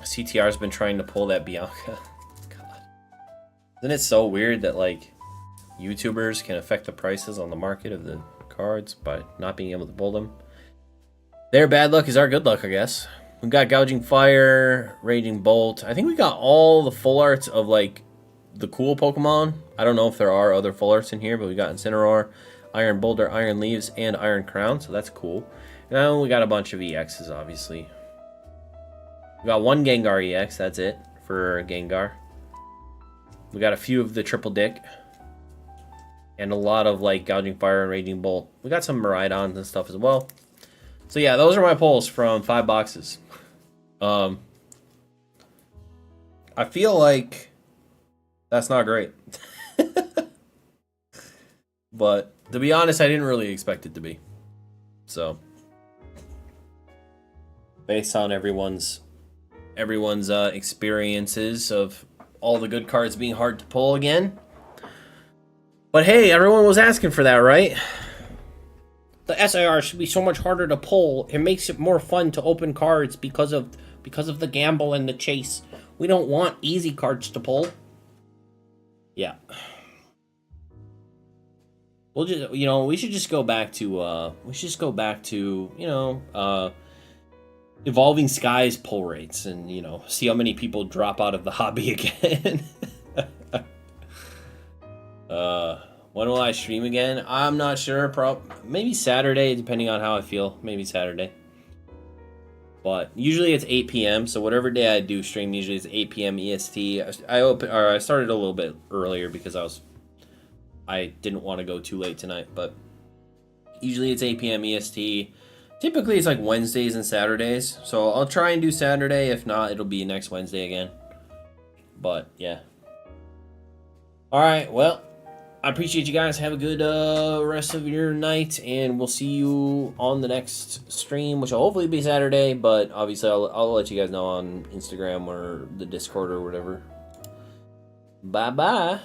S1: CTR's been trying to pull that Bianca. God. Isn't it so weird that, like, YouTubers can affect the prices on the market of the cards by not being able to pull them? Their bad luck is our good luck, I guess. We got Gouging Fire, Raging Bolt. I think we got all the full arts of, like, the cool Pokemon. I don't know if there are other full arts in here, but we got Incineroar, Iron Boulder, Iron Leaves, and Iron Crown, so that's cool. Now we got a bunch of EXs, obviously. We got one Gengar EX, that's it, for Gengar. We got a few of the Triple Dick. And a lot of, like, Gouging Fire and Raging Bolt. We got some Miraidons and stuff as well. So yeah, those are my pulls from 5 boxes. I feel like that's not great. But to be honest, I didn't really expect it to be. So based on everyone's experiences of all the good cards being hard to pull again. But hey, everyone was asking for that, right? The SIR should be so much harder to pull. It makes it more fun to open cards because of the gamble and the chase. We don't want easy cards to pull. Yeah. We'll just, we should just go back to Evolving Skies pull rates and, see how many people drop out of the hobby again. When will I stream again? I'm not sure. Maybe Saturday, depending on how I feel. Maybe Saturday. But usually it's 8 p.m. So whatever day I do stream, usually it's 8 p.m. EST. I started a little bit earlier because I didn't want to go too late tonight. But usually it's 8 p.m. EST. Typically it's like Wednesdays and Saturdays. So I'll try and do Saturday. If not, it'll be next Wednesday again. But yeah. All right. Well, I appreciate you guys. Have a good rest of your night, and we'll see you on the next stream, which will hopefully be Saturday, but obviously I'll let you guys know on Instagram or the Discord or whatever. Bye-bye.